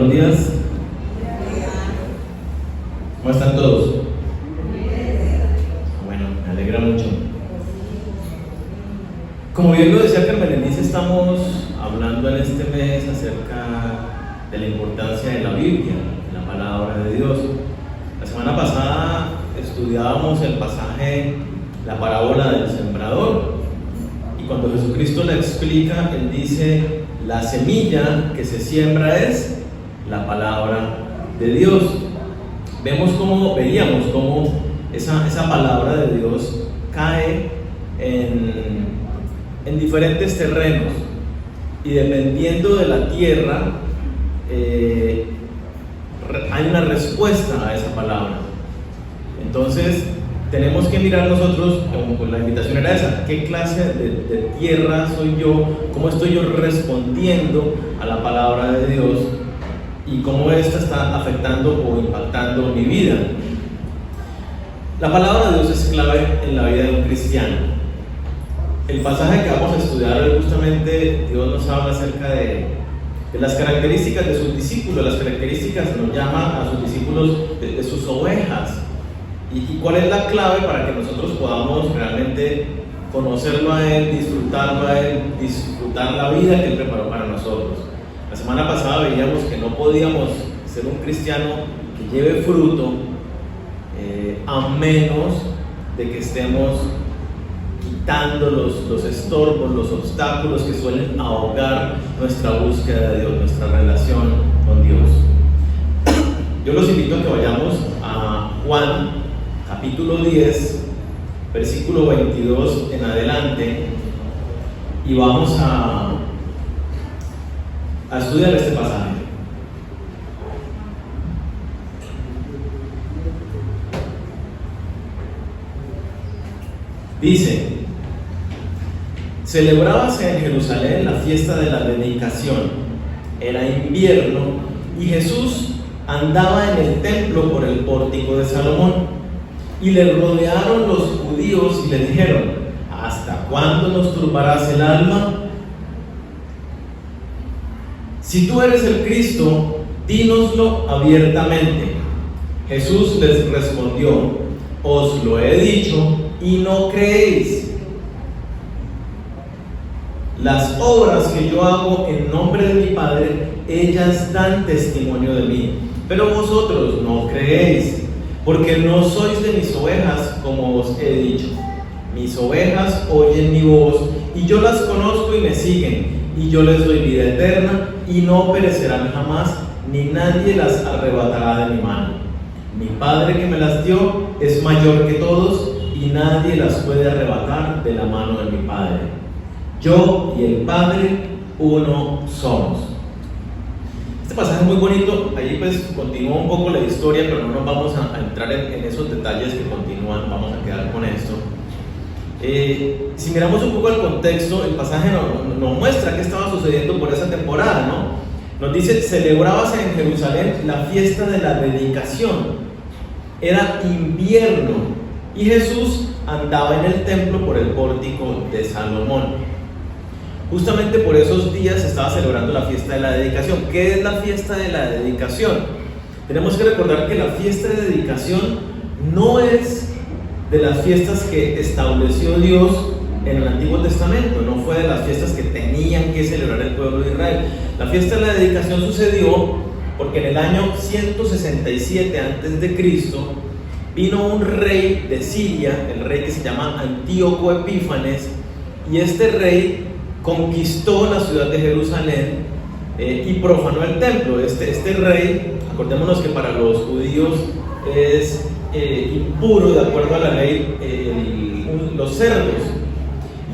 buenos días. ¿Cómo están todos? Bueno, me alegra mucho. Como bien lo decía Carmelenice, estamos hablando en este mes acerca de la importancia de la Biblia, de la palabra de Dios. La semana pasada estudiábamos el pasaje, la parábola del sembrador, y cuando Jesucristo la explica, Él dice: la semilla que se siembra es la palabra de Dios. Veíamos cómo esa palabra de Dios cae en diferentes terrenos, y dependiendo de la tierra hay una respuesta a esa palabra. Entonces tenemos que mirar nosotros, como la invitación era esa: ¿qué clase de tierra soy yo? ¿Cómo estoy yo respondiendo a la palabra de Dios? Y cómo esta está afectando o impactando mi vida. La palabra de Dios es clave en la vida de un cristiano. El pasaje que vamos a estudiar hoy, justamente Dios nos habla acerca de las características de sus discípulos. Las características nos llama a sus discípulos de sus ovejas. ¿Y cuál es la clave para que nosotros podamos realmente conocerlo a Él, disfrutarlo a Él, disfrutar la vida que Él preparó para nosotros? La semana pasada veíamos que no podíamos ser un cristiano que lleve fruto a menos de que estemos quitando los estorbos, los obstáculos que suelen ahogar nuestra búsqueda de Dios, nuestra relación con Dios. Yo los invito a que vayamos a Juan capítulo 10, versículo 22 en adelante, y vamos a estudiar este pasaje. Dice: celebrábase en Jerusalén la fiesta de la dedicación. Era invierno y Jesús andaba en el templo por el pórtico de Salomón. Y le rodearon los judíos y le dijeron: ¿hasta cuándo nos turbarás el alma? Si tú eres el Cristo, dínoslo abiertamente. Jesús les respondió: os lo he dicho y no creéis. Las obras que yo hago en nombre de mi Padre, ellas dan testimonio de mí, pero vosotros no creéis, porque no sois de mis ovejas, como os he dicho. Mis ovejas oyen mi voz, y yo las conozco y me siguen, y yo les doy vida eterna, y no perecerán jamás, ni nadie las arrebatará de mi mano. Mi Padre que me las dio es mayor que todos, y nadie las puede arrebatar de la mano de mi Padre. Yo y el Padre uno somos. Este pasaje es muy bonito. Allí pues continúa un poco la historia, pero no nos vamos a entrar en esos detalles que continúan. Vamos a quedar con esto. Si miramos un poco el contexto, el pasaje nos muestra qué estaba sucediendo por esa temporada, ¿no? Nos dice: celebrábase en Jerusalén la fiesta de la dedicación. Era invierno y Jesús andaba en el templo por el pórtico de Salomón. Justamente por esos días se estaba celebrando la fiesta de la dedicación. ¿Qué es la fiesta de la dedicación? Tenemos que recordar que la fiesta de dedicación no es de las fiestas que estableció Dios en el Antiguo Testamento, no fue de las fiestas que tenían que celebrar el pueblo de Israel. La fiesta de la dedicación sucedió porque en el año 167 a.C. vino un rey de Siria, el rey que se llama Antíoco Epífanes, y este rey conquistó la ciudad de Jerusalén y profanó el templo. Este rey, acordémonos que para los judíos es impuro, de acuerdo a la ley, los cerdos.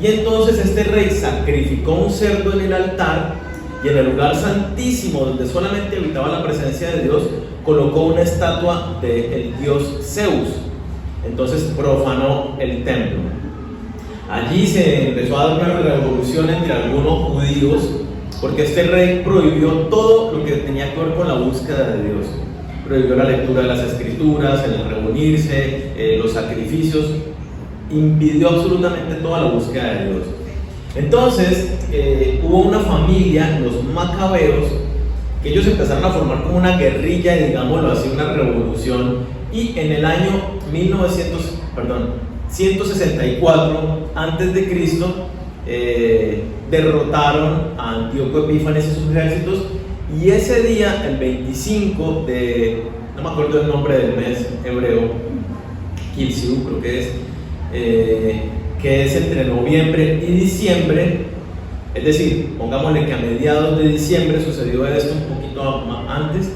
Y entonces este rey sacrificó un cerdo en el altar, y en el lugar santísimo, donde solamente habitaba la presencia de Dios, colocó una estatua del dios Zeus. Entonces profanó el templo. Allí se empezó a dar una revolución entre algunos judíos, porque este rey prohibió todo lo que tenía que ver con la búsqueda de Dios. Prohibió la lectura de las escrituras, el reunirse, los sacrificios. Impidió absolutamente toda la búsqueda de Dios. Entonces hubo una familia, los macabeos, que ellos empezaron a formar como una guerrilla, digámoslo así, una revolución, y en el año 164 antes de Cristo derrotaron a Antíoco Epífanes y sus ejércitos, y ese día, el 25 de, no me acuerdo el nombre del mes hebreo, Kilsiu creo que es entre noviembre y diciembre, es decir, pongámosle que a mediados de diciembre sucedió esto, un poquito antes,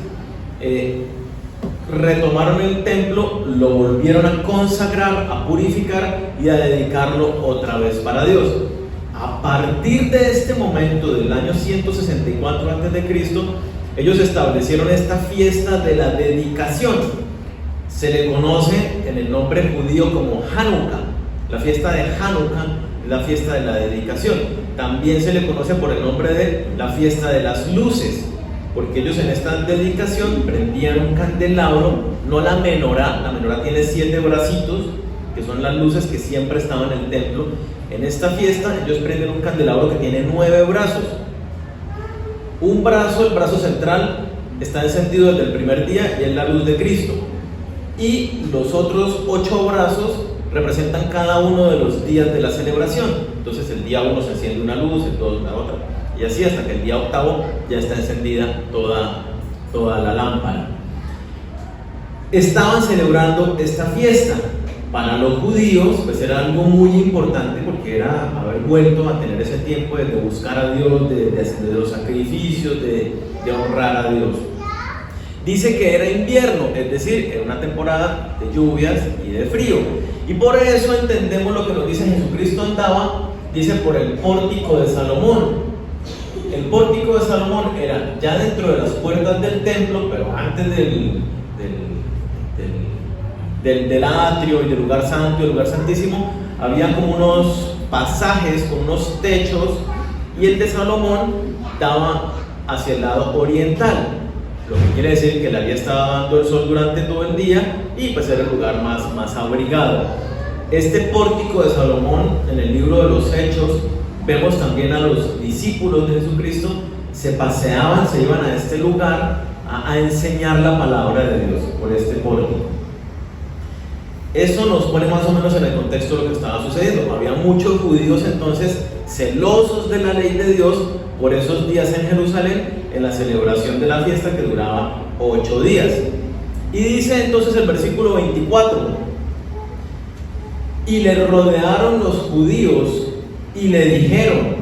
retomaron el templo, lo volvieron a consagrar, a purificar y a dedicarlo otra vez para Dios. A partir de este momento, del año 164 a.C., ellos establecieron esta fiesta de la dedicación. Se le conoce en el nombre judío como Hanukkah. La fiesta de Hanukkah es la fiesta de la dedicación. También se le conoce por el nombre de la fiesta de las luces, porque ellos en esta dedicación prendían un candelabro, no la menorá tiene 7 bracitos, que son las luces que siempre estaban en el templo. En esta fiesta ellos prenden un candelabro que tiene 9 brazos. Un brazo, el brazo central, está encendido desde el primer día y es la luz de Cristo. Y los otros 8 brazos representan cada uno de los días de la celebración. Entonces el día 1 se enciende una luz, el 2 la otra, y así hasta que el día 8 ya está encendida toda la lámpara. Estaban celebrando esta fiesta. Para los judíos pues era algo muy importante, porque era haber vuelto a tener ese tiempo de buscar a Dios, de los sacrificios, de honrar a Dios. Dice que era invierno, es decir, era una temporada de lluvias y de frío, y por eso entendemos lo que nos dice Jesucristo andaba, dice, por el pórtico de Salomón. El pórtico de Salomón era ya dentro de las puertas del templo, pero antes del atrio y del lugar santo y del lugar santísimo, había como unos pasajes con unos techos, y el de Salomón daba hacia el lado oriental, lo que quiere decir que le había estado dando el sol durante todo el día, y pues era el lugar más abrigado. Este pórtico de Salomón, en el libro de los Hechos, vemos también a los discípulos de Jesucristo, se paseaban, se iban a este lugar a enseñar la palabra de Dios por este pórtico. Eso nos pone más o menos en el contexto de lo que estaba sucediendo. Había muchos judíos entonces celosos de la ley de Dios por esos días en Jerusalén, en la celebración de la fiesta que duraba 8 días. Y dice entonces el versículo 24: y le rodearon los judíos y le dijeron: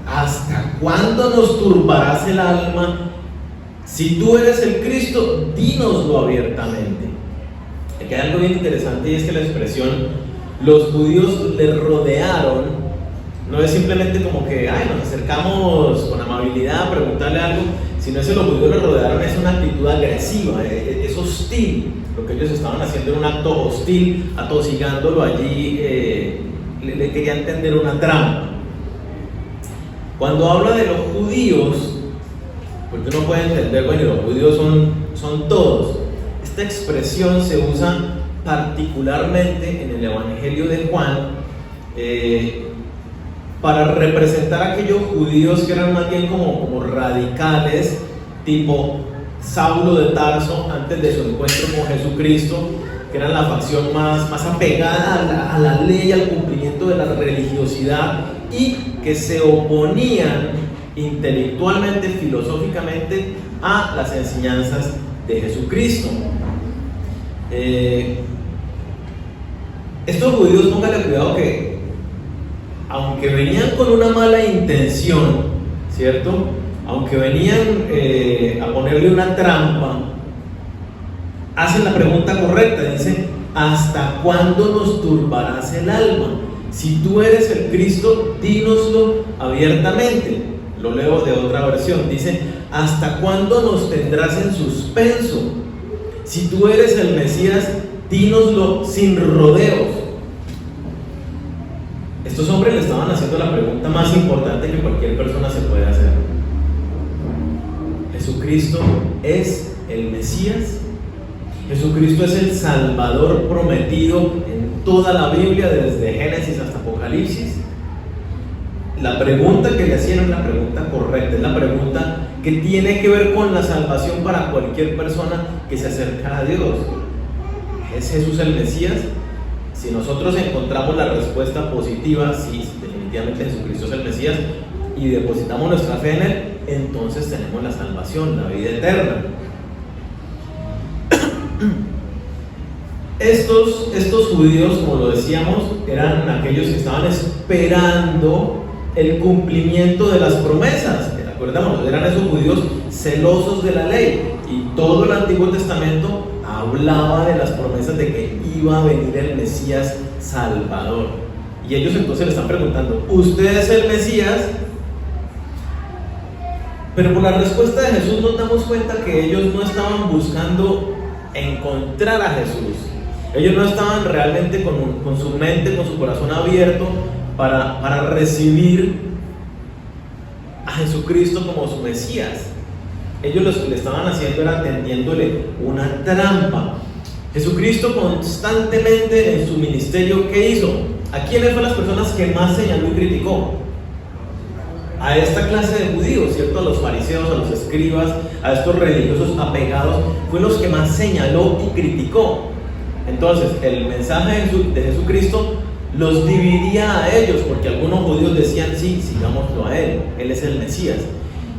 ¿hasta cuándo nos turbarás el alma? Si tú eres el Cristo, dínoslo abiertamente. Aquí hay algo bien interesante, y es que la expresión los judíos le rodearon no es simplemente como que nos acercamos con amabilidad a preguntarle algo, sino que los judíos le rodearon es una actitud agresiva, es hostil. Lo que ellos estaban haciendo era un acto hostil, atosigándolo allí, le querían tender una trampa. Cuando habla de los judíos, porque uno puede entender, bueno, los judíos son todos. Esta expresión se usa particularmente en el Evangelio de Juan para representar a aquellos judíos que eran más bien como radicales, tipo Saulo de Tarso antes de su encuentro con Jesucristo, que eran la facción más apegada a la ley, al cumplimiento de la religiosidad, y que se oponían intelectualmente, filosóficamente, a las enseñanzas de Jesucristo. Estos judíos, póngale cuidado que, aunque venían con una mala intención, ¿cierto? Aunque venían a ponerle una trampa, hacen la pregunta correcta. Dicen: ¿hasta cuándo nos turbarás el alma? Si tú eres el Cristo, dínoslo abiertamente. Lo leo de otra versión. Dice: ¿hasta cuándo nos tendrás en suspenso? Si tú eres el Mesías, dínoslo sin rodeos. Estos hombres le estaban haciendo la pregunta más importante que cualquier persona se puede hacer. ¿Jesucristo es el Mesías? ¿Jesucristo es el Salvador prometido en toda la Biblia, desde Génesis hasta Apocalipsis? La pregunta que le hacían es la pregunta correcta, es la pregunta que tiene que ver con la salvación para cualquier persona que se acerca a Dios. ¿Es Jesús el Mesías? Si nosotros encontramos la respuesta positiva, sí, definitivamente Jesucristo es el Mesías, y depositamos nuestra fe en Él, entonces tenemos la salvación, la vida eterna. Estos judíos, como lo decíamos, eran aquellos que estaban esperando el cumplimiento de las promesas. Acordamos, eran esos judíos celosos de la ley, y todo el Antiguo Testamento hablaba de las promesas de que iba a venir el Mesías Salvador. Y ellos entonces le están preguntando: ¿usted es el Mesías? Pero por la respuesta de Jesús nos damos cuenta que ellos no estaban buscando encontrar a Jesús. Ellos no estaban realmente con su mente, con su corazón abierto para recibir a Jesucristo como su Mesías. Ellos lo que le estaban haciendo era tendiéndole una trampa. Jesucristo constantemente en su ministerio, ¿qué hizo? ¿A quiénes fueron las personas que más señaló y criticó? A esta clase de judíos, ¿cierto? A los fariseos, a los escribas, a estos religiosos apegados, fue los que más señaló y criticó. Entonces, el mensaje de Jesucristo los dividía a ellos, porque algunos judíos decían: sí, sigámoslo a Él es el Mesías.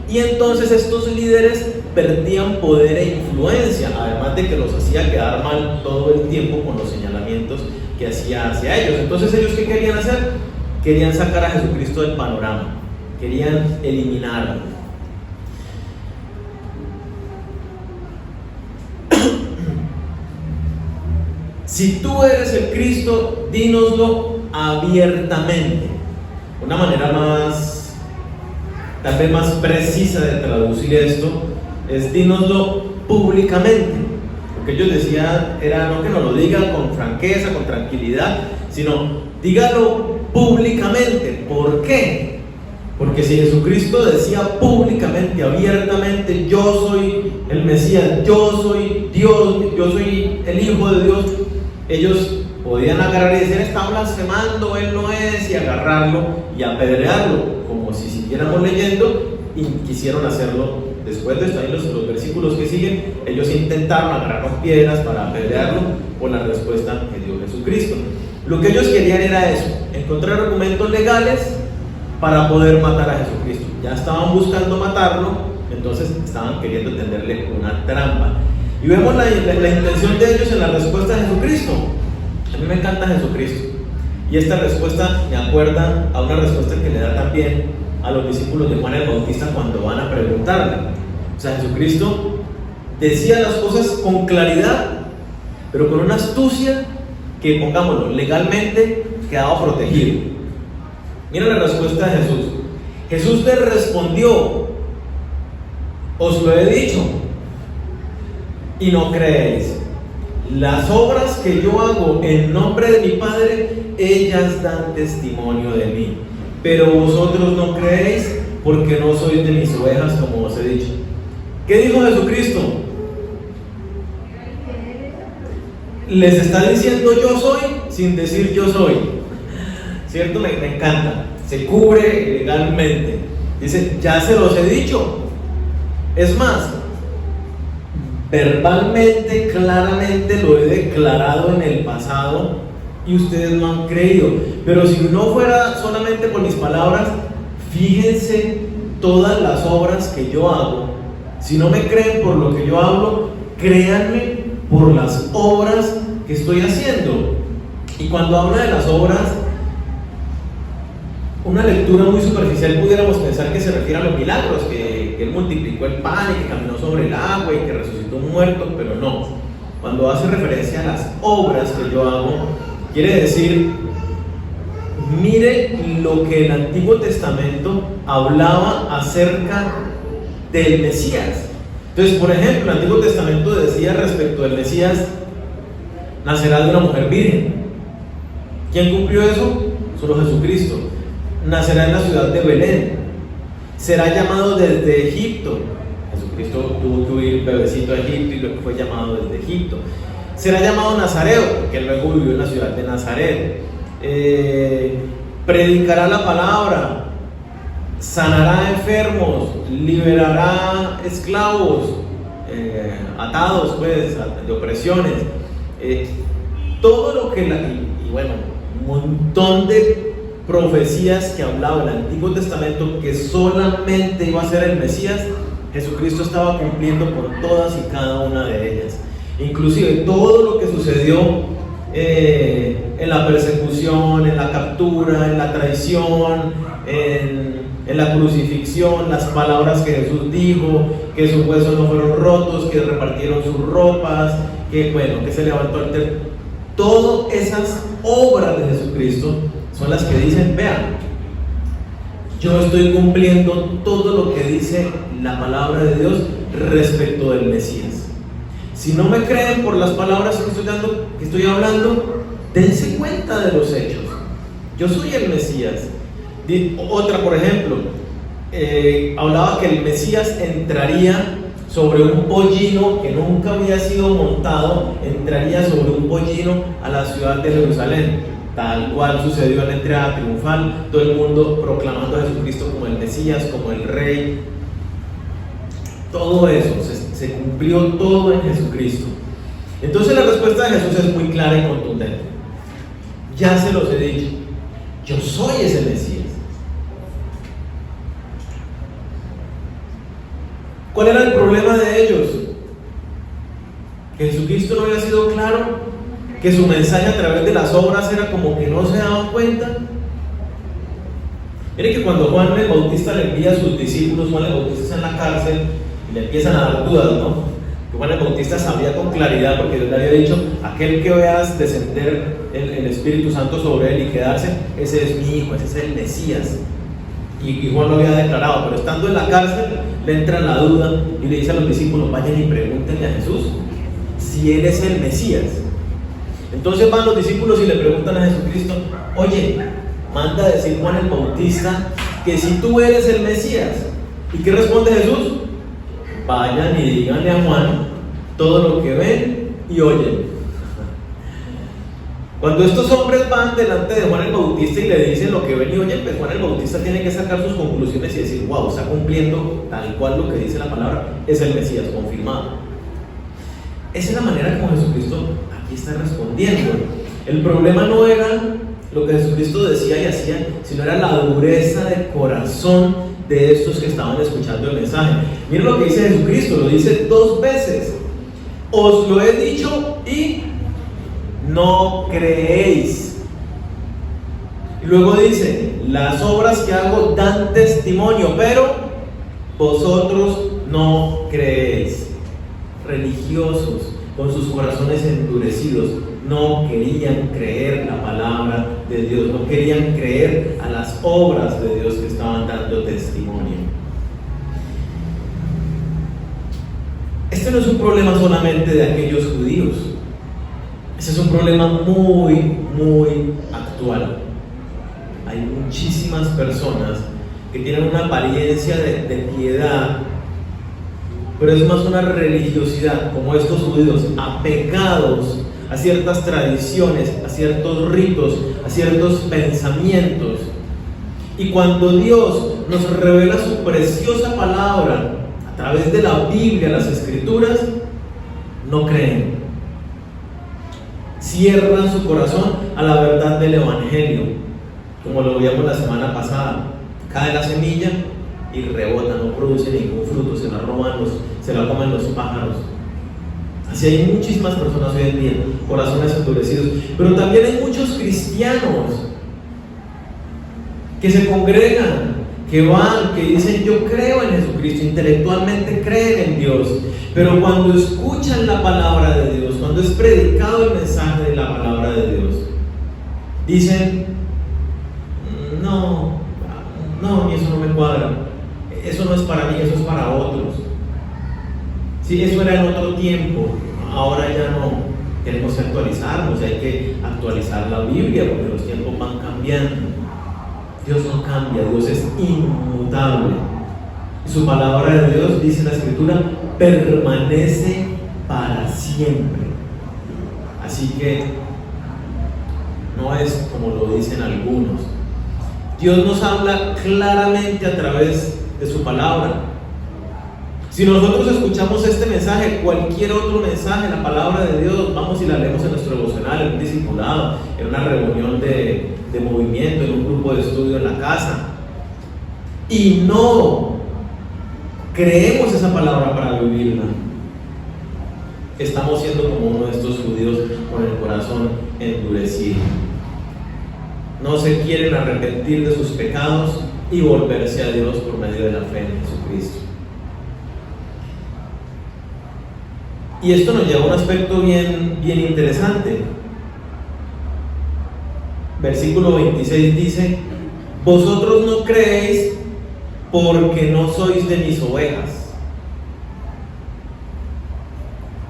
Y entonces estos líderes perdían poder e influencia, además de que los hacía quedar mal todo el tiempo con los señalamientos que hacía hacia ellos. Entonces, ¿ellos qué querían hacer? Querían sacar a Jesucristo del panorama, querían eliminarlo. Si tú eres el Cristo, dínoslo abiertamente. Una manera tal vez más precisa de traducir esto es: dínoslo públicamente. Lo que ellos decían era no que nos lo diga con franqueza, con tranquilidad, sino dígalo públicamente. ¿Por qué? Porque si Jesucristo decía públicamente, abiertamente: yo soy el Mesías, yo soy Dios, yo soy el Hijo de Dios, ellos podían agarrar y decir: está blasfemando, Él no es, y agarrarlo y apedrearlo, como si siguiéramos leyendo, y quisieron hacerlo. Después de esto, ahí los versículos que siguen, ellos intentaron agarrar piedras para apedrearlo por la respuesta que dio Jesucristo. Lo que ellos querían era eso: encontrar argumentos legales para poder matar a Jesucristo. Ya estaban buscando matarlo, entonces estaban queriendo tenderle una trampa. Y vemos la intención de ellos en la respuesta de Jesucristo. A mí me encanta Jesucristo, y esta respuesta me acuerda a una respuesta que le da también a los discípulos de Juan el Bautista cuando van a preguntarle. O sea, Jesucristo decía las cosas con claridad, pero con una astucia que, pongámoslo, legalmente quedaba protegido. Mira la respuesta de Jesús. Jesús te respondió: os lo he dicho y no creéis. Las obras que yo hago en nombre de mi Padre, ellas dan testimonio de mí, pero vosotros no creéis porque no sois de mis ovejas, como os he dicho. ¿Qué dijo Jesucristo? Les está diciendo yo soy sin decir yo soy. ¿Cierto? Me encanta. Se cubre legalmente. Dice: ya se los he dicho. Es más, verbalmente, claramente lo he declarado en el pasado y ustedes no han creído. Pero si no fuera solamente por mis palabras, fíjense todas las obras que yo hago. Si no me creen por lo que yo hablo, créanme por las obras que estoy haciendo. Y cuando habla de las obras, una lectura muy superficial pudiéramos pensar que se refiere a los milagros, que Él multiplicó el pan y que caminó sobre el agua y que resucitó un muerto, pero no. Cuando hace referencia a las obras que yo hago, quiere decir: mire lo que el Antiguo Testamento hablaba acerca del Mesías. Entonces, por ejemplo, el Antiguo Testamento decía respecto del Mesías: nacerá de una mujer virgen. ¿Quién cumplió eso? Solo Jesucristo. Nacerá en la ciudad de Belén. Será llamado desde Egipto. Jesucristo tuvo que huir bebecito a Egipto y luego fue llamado desde Egipto. Será llamado Nazareo, porque luego vivió en la ciudad de Nazaret. Predicará la palabra. sanará enfermos, liberará esclavos, atados pues de opresiones, todo lo que y bueno, un montón de profecías que hablaba el Antiguo Testamento que solamente iba a ser el Mesías, Jesucristo estaba cumpliendo por todas y cada una de ellas. Inclusive todo lo que sucedió en la persecución, en la captura, en la traición, en la crucifixión, las palabras que Jesús dijo, que sus huesos no fueron rotos, que repartieron sus ropas, que se levantó el tercer. Todas esas obras de Jesucristo son las que dicen, vean, yo estoy cumpliendo todo lo que dice la palabra de Dios respecto del Mesías. Si no me creen por las palabras que estoy hablando, dense cuenta de los hechos. Yo soy el Mesías. Otra, por ejemplo, hablaba que el Mesías entraría sobre un pollino que nunca había sido montado, entraría sobre un pollino a la ciudad de Jerusalén, tal cual sucedió en la entrada triunfal, todo el mundo proclamando a Jesucristo como el Mesías, como el Rey. Todo eso, se cumplió todo en Jesucristo. Entonces la respuesta de Jesús es muy clara y contundente. Ya se los he dicho, yo soy ese Mesías. ¿Cuál era el problema de ellos? Que Jesucristo no había sido claro, que su mensaje a través de las obras era como que no se daban cuenta. Miren que cuando Juan el Bautista le envía a sus discípulos, Juan el Bautista está en la cárcel y le empiezan a dar dudas, ¿no? Que Juan el Bautista sabía con claridad, porque Dios le había dicho, aquel que veas descender el Espíritu Santo sobre él y quedarse, ese es mi hijo, ese es el Mesías. Y Juan lo había declarado, pero estando en la cárcel le entra la duda y le dice a los discípulos, vayan y pregúntenle a Jesús si él es el Mesías. Entonces van los discípulos y le preguntan a Jesucristo, oye, manda a decir Juan el Bautista que si tú eres el Mesías. ¿Y qué responde Jesús? Vayan y díganle a Juan todo lo que ven y oyen. Cuando estos hombres van delante de Juan el Bautista y le dicen lo que ven y oyen, pues Juan el Bautista tiene que sacar sus conclusiones y decir, wow, está cumpliendo tal cual lo que dice la palabra, es el Mesías, confirmado. Esa es la manera como Jesucristo aquí está respondiendo. El problema no era lo que Jesucristo decía y hacía, sino era la dureza de corazón de estos que estaban escuchando el mensaje. Miren lo que dice Jesucristo, lo dice 2 veces. Os lo he dicho y no creéis. Y luego dice, las obras que hago dan testimonio, pero vosotros no creéis. Religiosos, con sus corazones endurecidos, no querían creer la palabra de Dios, no querían creer a las obras de Dios que estaban dando testimonio. Este no es un problema solamente de aquellos judíos. Ese es un problema muy, muy actual. Hay muchísimas personas que tienen una apariencia de piedad, pero es más una religiosidad, como estos judíos, apegados a ciertas tradiciones, a ciertos ritos, a ciertos pensamientos. Y cuando Dios nos revela su preciosa palabra a través de la Biblia, las Escrituras, no creen. Cierran su corazón a la verdad del Evangelio, como lo veíamos la semana pasada. Cae la semilla y rebota, no produce ningún fruto, se la comen los pájaros. Así hay muchísimas personas hoy en día, corazones endurecidos, pero también hay muchos cristianos que se congregan, que van, que dicen yo creo en Jesucristo, intelectualmente creen en Dios, pero cuando escuchan la palabra de Dios, cuando es predicado el mensaje de la palabra de Dios, dicen no, eso no me cuadra, eso no es para mí, eso es para otros. Sí, eso era en otro tiempo, ahora ya no. Tenemos que actualizarnos, hay que actualizar la Biblia porque los tiempos van cambiando. Dios no cambia, Dios es inmutable. Su palabra de Dios, dice la Escritura, permanece para siempre. Así que no es como lo dicen algunos, Dios nos habla claramente a través de su palabra. Si nosotros escuchamos este mensaje, cualquier otro mensaje, la palabra de Dios, vamos y la leemos en nuestro devocional, en un discipulado, en una reunión de movimiento, en un grupo de estudio en la casa, y no creemos esa palabra para vivirla, estamos siendo como uno de estos judíos con el corazón endurecido. No se quieren arrepentir de sus pecados y volverse a Dios por medio de la fe en Jesucristo. Y esto nos lleva a un aspecto bien interesante. Versículo 26 dice: vosotros no creéis porque no sois de mis ovejas.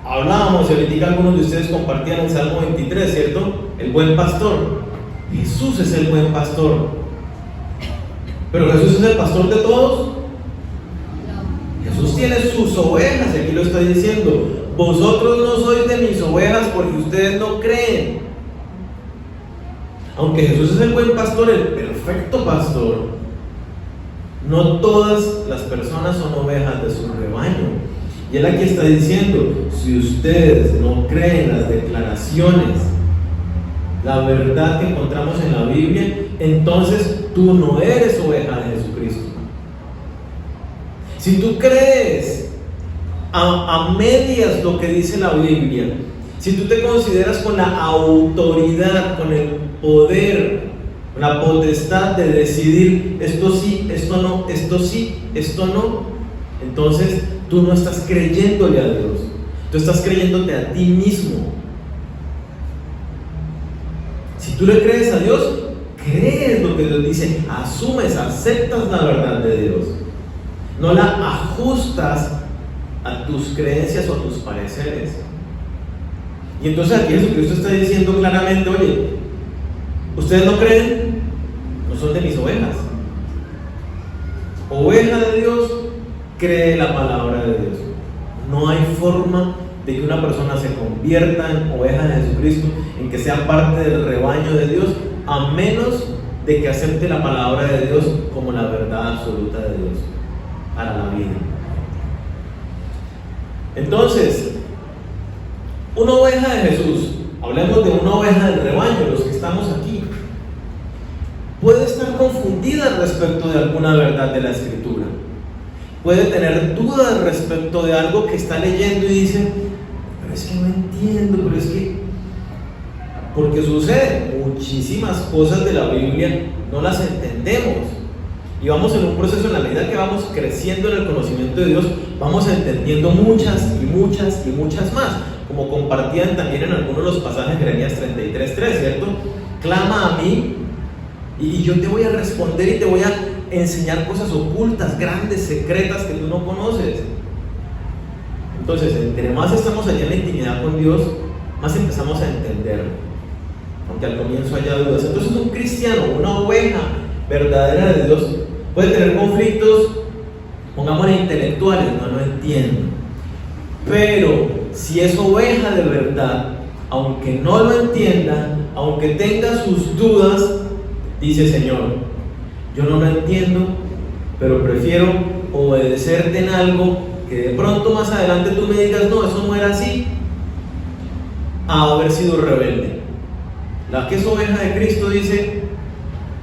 Hablábamos, y ahorita algunos de ustedes compartían el Salmo 23, ¿cierto? El buen pastor. Jesús es el buen pastor. ¿Pero Jesús es el pastor de todos? Jesús tiene sus ovejas, y aquí lo está diciendo: vosotros no sois de mis ovejas porque ustedes no creen. Aunque Jesús es el buen pastor, el perfecto pastor, no todas las personas son ovejas de su rebaño. Y él aquí está diciendo: si ustedes no creen las declaraciones, la verdad que encontramos en la Biblia, entonces tú no eres oveja de Jesucristo. Si tú crees a medias lo que dice la Biblia, si tú te consideras con la autoridad, con el poder, la potestad de decidir esto sí, esto no, esto sí, esto no, entonces tú no estás creyéndole a Dios, tú estás creyéndote a ti mismo. Si tú le crees a Dios, crees lo que Dios dice, asumes, aceptas la verdad de Dios, no la ajustas a tus creencias o a tus pareceres. Y entonces aquí Jesucristo está diciendo claramente: oye, ¿ustedes no creen? No son de mis ovejas. Oveja de Dios cree la palabra de Dios. No hay forma de que una persona se convierta en oveja de Jesucristo, en que sea parte del rebaño de Dios, a menos de que acepte la palabra de Dios como la verdad absoluta de Dios para la vida. Entonces, una oveja de Jesús, hablemos de una oveja del rebaño, los que estamos aquí, puede estar confundida respecto de alguna verdad de la Escritura, puede tener dudas respecto de algo que está leyendo y dice: pero es que no entiendo, pero es que... Porque sucede, muchísimas cosas de la Biblia no las entendemos, y vamos en un proceso en la medida que vamos creciendo en el conocimiento de Dios, vamos entendiendo muchas y muchas y muchas más, como compartían también en algunos de los pasajes de Jeremías 33:3, ¿cierto? Clama a mí y yo te voy a responder y te voy a enseñar cosas ocultas, grandes, secretas que tú no conoces. Entonces, entre más estamos allá en la intimidad con Dios, más empezamos a entender, aunque al comienzo haya dudas. Entonces, un cristiano, una oveja verdadera de Dios, puede tener conflictos, pongámosle intelectuales, no entiendo. Pero si es oveja de verdad, aunque no lo entienda, aunque tenga sus dudas, dice: Señor, yo no lo entiendo, pero prefiero obedecerte en algo que de pronto más adelante tú me digas: no, eso no era así, a haber sido rebelde. La que es oveja de Cristo dice: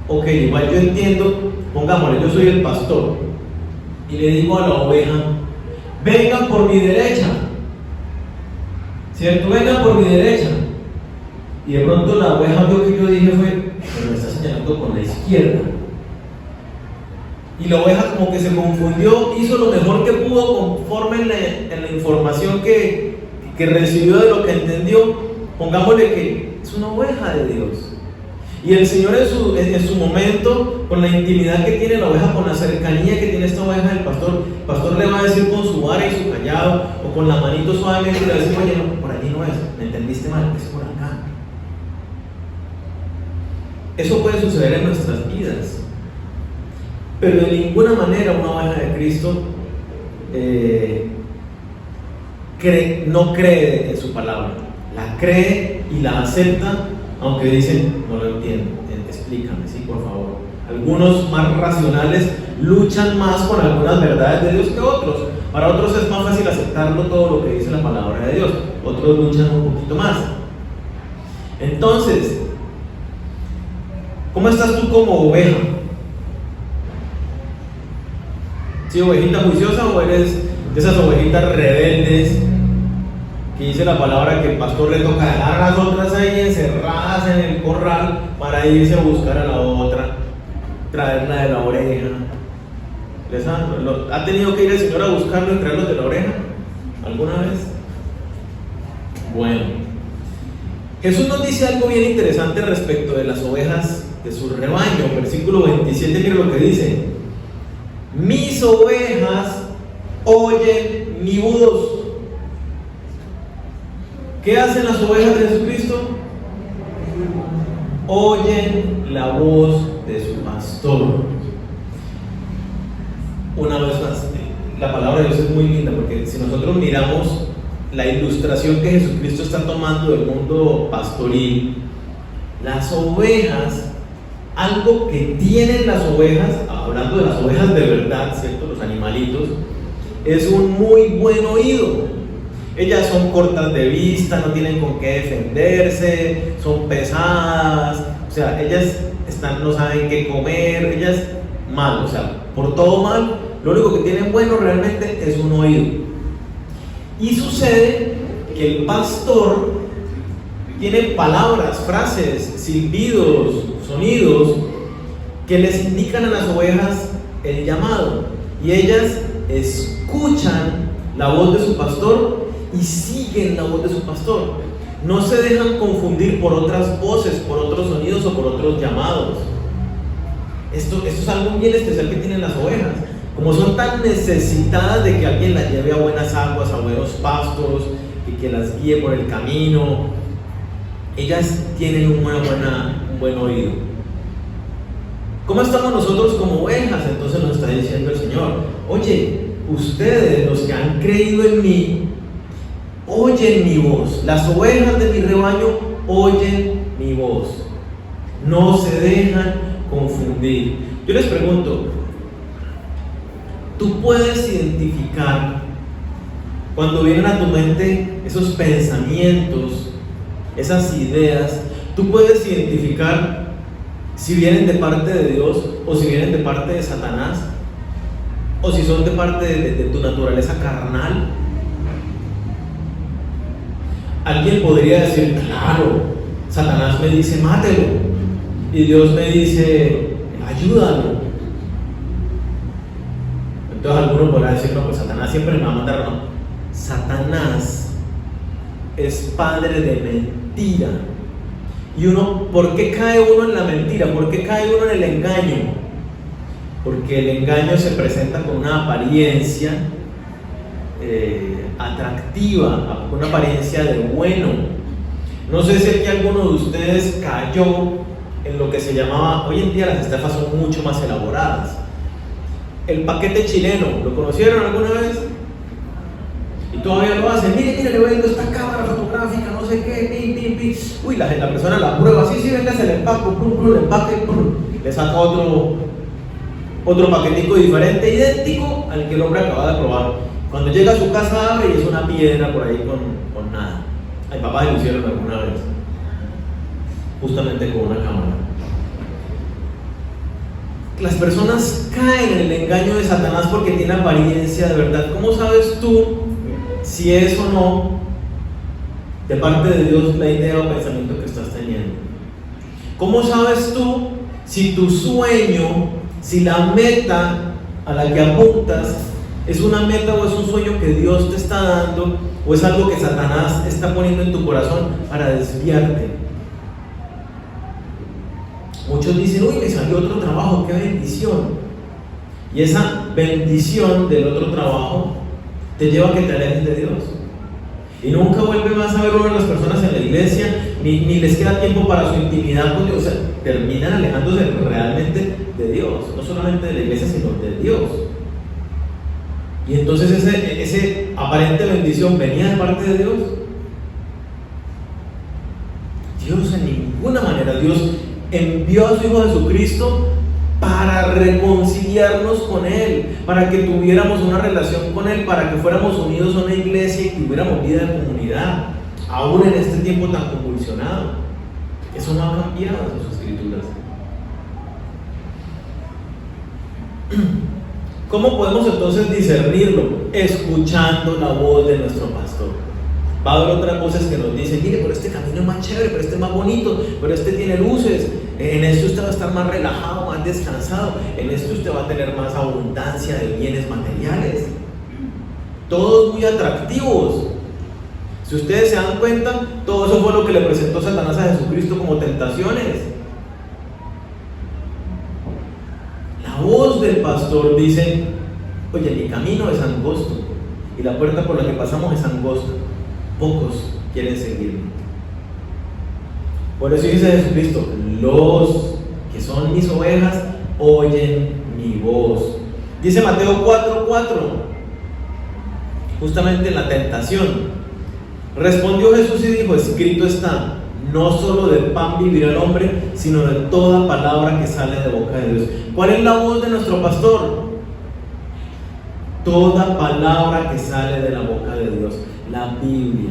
ok, igual yo entiendo, pongámosle, yo soy el pastor, y le digo a la oveja: vengan por mi derecha, ¿cierto? Vengan por mi derecha. Y de pronto la oveja vio que yo dije fue: pero me está señalando con la izquierda. Y la oveja como que se confundió, hizo lo mejor que pudo conforme en la información que recibió de lo que entendió. Pongámosle que es una oveja de Dios. Y el Señor en su momento, con la intimidad que tiene la oveja, con la cercanía que tiene esta oveja del pastor, el pastor le va a decir con su vara y su callado, o con la manito suavemente, le va a decir: oye, no, por allí no es, me entendiste mal, es por acá. Eso puede suceder en nuestras vidas, pero de ninguna manera una oveja de Cristo no cree en su palabra, la cree y la acepta, aunque dicen: no lo entiendo, explícame, sí, por favor, Algunos más racionales luchan más con algunas verdades de Dios que otros. Para otros es más fácil aceptarlo todo lo que dice la palabra de Dios. Otros luchan un poquito más. Entonces, ¿cómo estás tú como oveja? ¿Sí, ovejita juiciosa o eres de esas ovejitas rebeldes que dice la palabra que el pastor le toca dejar a las otras ahí encerradas en el corral para irse a buscar a la otra, traerla de la oreja? ¿Ha tenido que ir el Señor a buscarlo y traerlo de la oreja alguna vez? Bueno, Jesús nos dice algo bien interesante respecto de las ovejas de su rebaño. Versículo 27, mira lo que dice: mis ovejas oyen mi voz. ¿Qué hacen las ovejas de Jesucristo? Oyen la voz de su pastor. Una vez más, la palabra de Dios es muy linda, porque si nosotros miramos la ilustración que Jesucristo está tomando del mundo pastoril, las ovejas, algo que tienen las ovejas, hablando de las ovejas de verdad, ¿cierto? Los animalitos, es un muy buen oído. Ellas son cortas de vista, no tienen con qué defenderse, son pesadas, o sea, ellas no saben qué comer, ellas mal, o sea, por todo mal. Lo único que tienen bueno realmente es un oído. Y sucede que el pastor tiene palabras, frases, silbidos, sonidos que les indican a las ovejas el llamado. Y ellas escuchan la voz de su pastor y siguen la voz de su pastor. No se dejan confundir por otras voces, por otros sonidos o por otros llamados. Esto es algo bien especial que tienen las ovejas. Como son tan necesitadas de que alguien las lleve a buenas aguas, a buenos pastos, y que las guíe por el camino, ellas tienen un buen oído. ¿Cómo estamos nosotros como ovejas? Entonces nos está diciendo el Señor: oye, ustedes, los que han creído en mí, oyen mi voz. Las ovejas de mi rebaño oyen mi voz. No se dejan confundir. Yo les pregunto, ¿tú puedes identificar cuando vienen a tu mente esos pensamientos, esas ideas? ¿Tú puedes identificar si vienen de parte de Dios o si vienen de parte de Satanás? ¿O si son de parte de tu naturaleza carnal? Alguien podría decir: claro, Satanás me dice mátelo, y Dios me dice ayúdalo. Entonces algunos podrán decir: no, pues Satanás siempre me va a matar. No, Satanás es padre de mentira. Y ¿por qué cae uno en la mentira? ¿Por qué cae uno en el engaño? Porque el engaño se presenta con una apariencia atractiva, con una apariencia de bueno. No sé si aquí alguno de ustedes cayó en lo que se llamaba, hoy en día las estafas son mucho más elaboradas, el paquete chileno. ¿Lo conocieron alguna vez? Y todavía lo hacen. Mire, le vendo esta cámara fotográfica, no sé qué, uy, la persona la prueba, sí, venga, se le empaco, el empaque, le saca otro paquetico diferente, idéntico al que el hombre acaba de probar. Cuando llega a su casa, abre y es una piedra por ahí con nada. Ay, papá lo hicieron alguna vez, justamente con una cámara. Las personas caen en el engaño de Satanás porque tiene apariencia de verdad. ¿Cómo sabes tú si es o no de parte de Dios la idea o pensamiento que estás teniendo? ¿Cómo sabes tú si tu sueño, si la meta a la que apuntas es una meta o es un sueño que Dios te está dando, o es algo que Satanás está poniendo en tu corazón para desviarte? Muchos dicen: uy, me salió otro trabajo, qué bendición. Y esa bendición del otro trabajo te lleva a que te alejes de Dios. Y nunca vuelve más a ver uno de las personas en la iglesia, ni les queda tiempo para su intimidad con Dios. O sea, terminan alejándose realmente de Dios, no solamente de la iglesia, sino de Dios. Y entonces ese aparente bendición venía de parte de Dios. Dios en ninguna manera. Dios envió a su Hijo Jesucristo para reconciliarnos con Él, para que tuviéramos una relación con Él, para que fuéramos unidos a una iglesia y que tuviéramos vida de comunidad, aún en este tiempo tan convulsionado. Eso no ha cambiado en sus escrituras. ¿Cómo podemos entonces discernirlo? Escuchando la voz de nuestro pastor. Va a haber otras voces que nos dicen: mire, pero este camino es más chévere, pero este es más bonito, pero este tiene luces, en esto usted va a estar más relajado, más descansado, en esto usted va a tener más abundancia de bienes materiales. Todos muy atractivos. Si ustedes se dan cuenta, todo eso fue lo que le presentó Satanás a Jesucristo como tentaciones. La voz del pastor dice: oye, mi camino es angosto y la puerta por la que pasamos es angosta, pocos quieren seguirme. Por eso dice Jesucristo: los que son mis ovejas oyen mi voz. Dice Mateo 4:4, justamente en la tentación. Respondió Jesús y dijo: escrito está, no solo de pan vivirá el hombre, sino de toda palabra que sale de boca de Dios. ¿Cuál es la voz de nuestro pastor? Toda palabra que sale de la boca de Dios, la Biblia.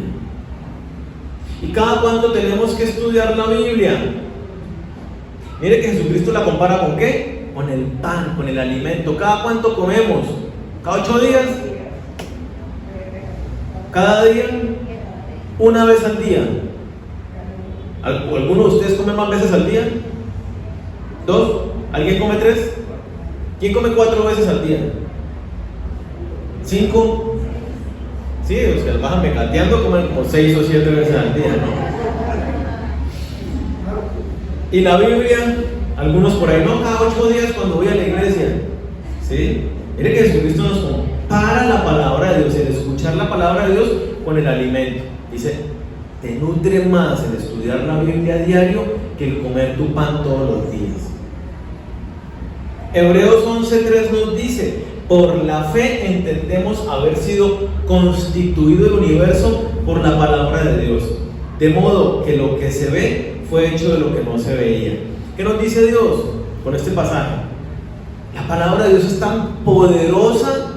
¿Y cada cuánto tenemos que estudiar la Biblia? Mire que Jesucristo la compara ¿con qué? Con el pan, con el alimento. ¿Cada cuánto comemos? ¿Cada 8 días? ¿Cada día? ¿Una vez al día? ¿Alguno de ustedes come más veces al día? ¿2? ¿Alguien come 3? ¿Quién come 4 veces al día? ¿5? Sí, los que bajan mecateando comen como 6 o 7 veces al día, ¿no? Y la Biblia, algunos por ahí, no, cada 8 días cuando voy a la iglesia. ¿Sí? Mire que Jesucristo nos compara la palabra de Dios, el escuchar la palabra de Dios con el alimento. Dice: te nutre más el estudiar la Biblia a diario que el comer tu pan todos los días. Hebreos 11:3 nos dice: por la fe entendemos haber sido constituido el universo por la palabra de Dios, de modo que lo que se ve fue hecho de lo que no se veía. ¿Qué nos dice Dios con este pasaje? La palabra de Dios es tan poderosa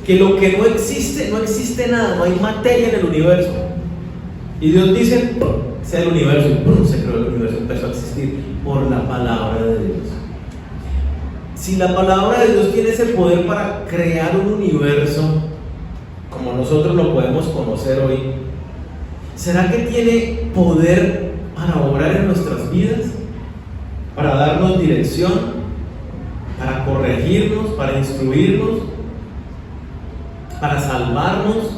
que lo que no existe nada, no hay materia en el universo. Y Dios dice: sea el universo, y se creó el universo, empezó a existir por la palabra de Dios. Si la palabra de Dios tiene ese poder para crear un universo como nosotros lo podemos conocer hoy, ¿será que tiene poder para obrar en nuestras vidas? Para darnos dirección, para corregirnos, para instruirnos, para salvarnos.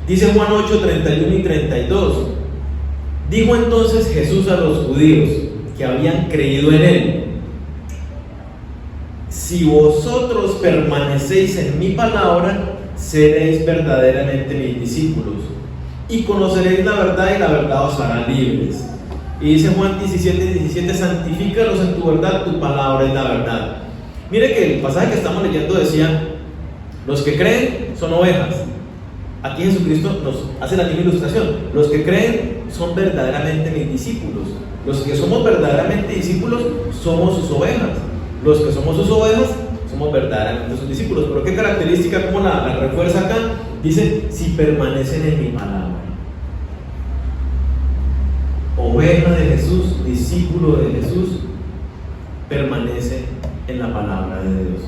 Dice Juan 8:31 y 32. Dijo entonces Jesús a los judíos que habían creído en él: si vosotros permanecéis en mi palabra, seréis verdaderamente mis discípulos y conoceréis la verdad, y la verdad os hará libres. Y dice Juan 17:17: santifícalos en tu verdad, tu palabra es la verdad. Mire que el pasaje que estamos leyendo decía: los que creen son ovejas. Aquí Jesucristo nos hace la misma ilustración: los que creen son verdaderamente mis discípulos. Los que somos verdaderamente discípulos somos sus ovejas. Los que somos sus ovejas somos verdaderamente sus discípulos. Pero ¿qué característica, cómo la refuerza acá? Dice: si permanecen en mi palabra. Oveja de Jesús, discípulo de Jesús, permanece en la palabra de Dios.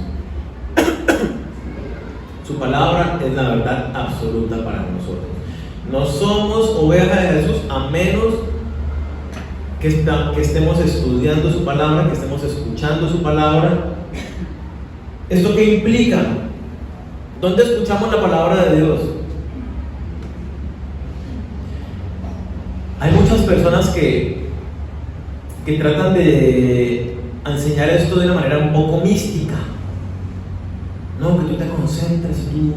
Su palabra es la verdad absoluta para nosotros. No somos ovejas de Jesús a menos que estemos estudiando su palabra, que estemos escuchando su palabra. ¿Esto qué implica? ¿Dónde escuchamos la palabra de Dios? Hay muchas personas que tratan de enseñar esto de una manera un poco mística. No, que tú te concentres, tú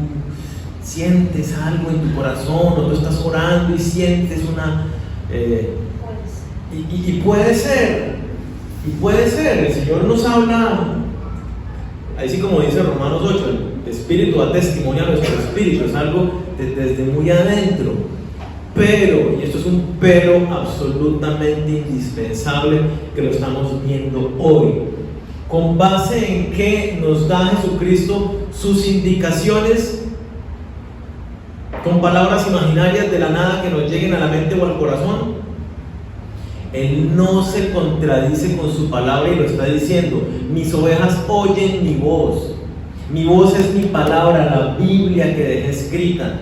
sientes algo en tu corazón, o tú estás orando y sientes una... Y puede ser, el Señor nos habla, así como dice Romanos 8, el Espíritu da testimonio a nuestro espíritu, es algo desde muy adentro. Pero, y esto es un pero absolutamente indispensable que lo estamos viendo hoy, con base en que nos da Jesucristo sus indicaciones con palabras imaginarias de la nada que nos lleguen a la mente o al corazón. Él no se contradice con su palabra y lo está diciendo: mis ovejas oyen mi voz es mi palabra, la Biblia que dejé escrita.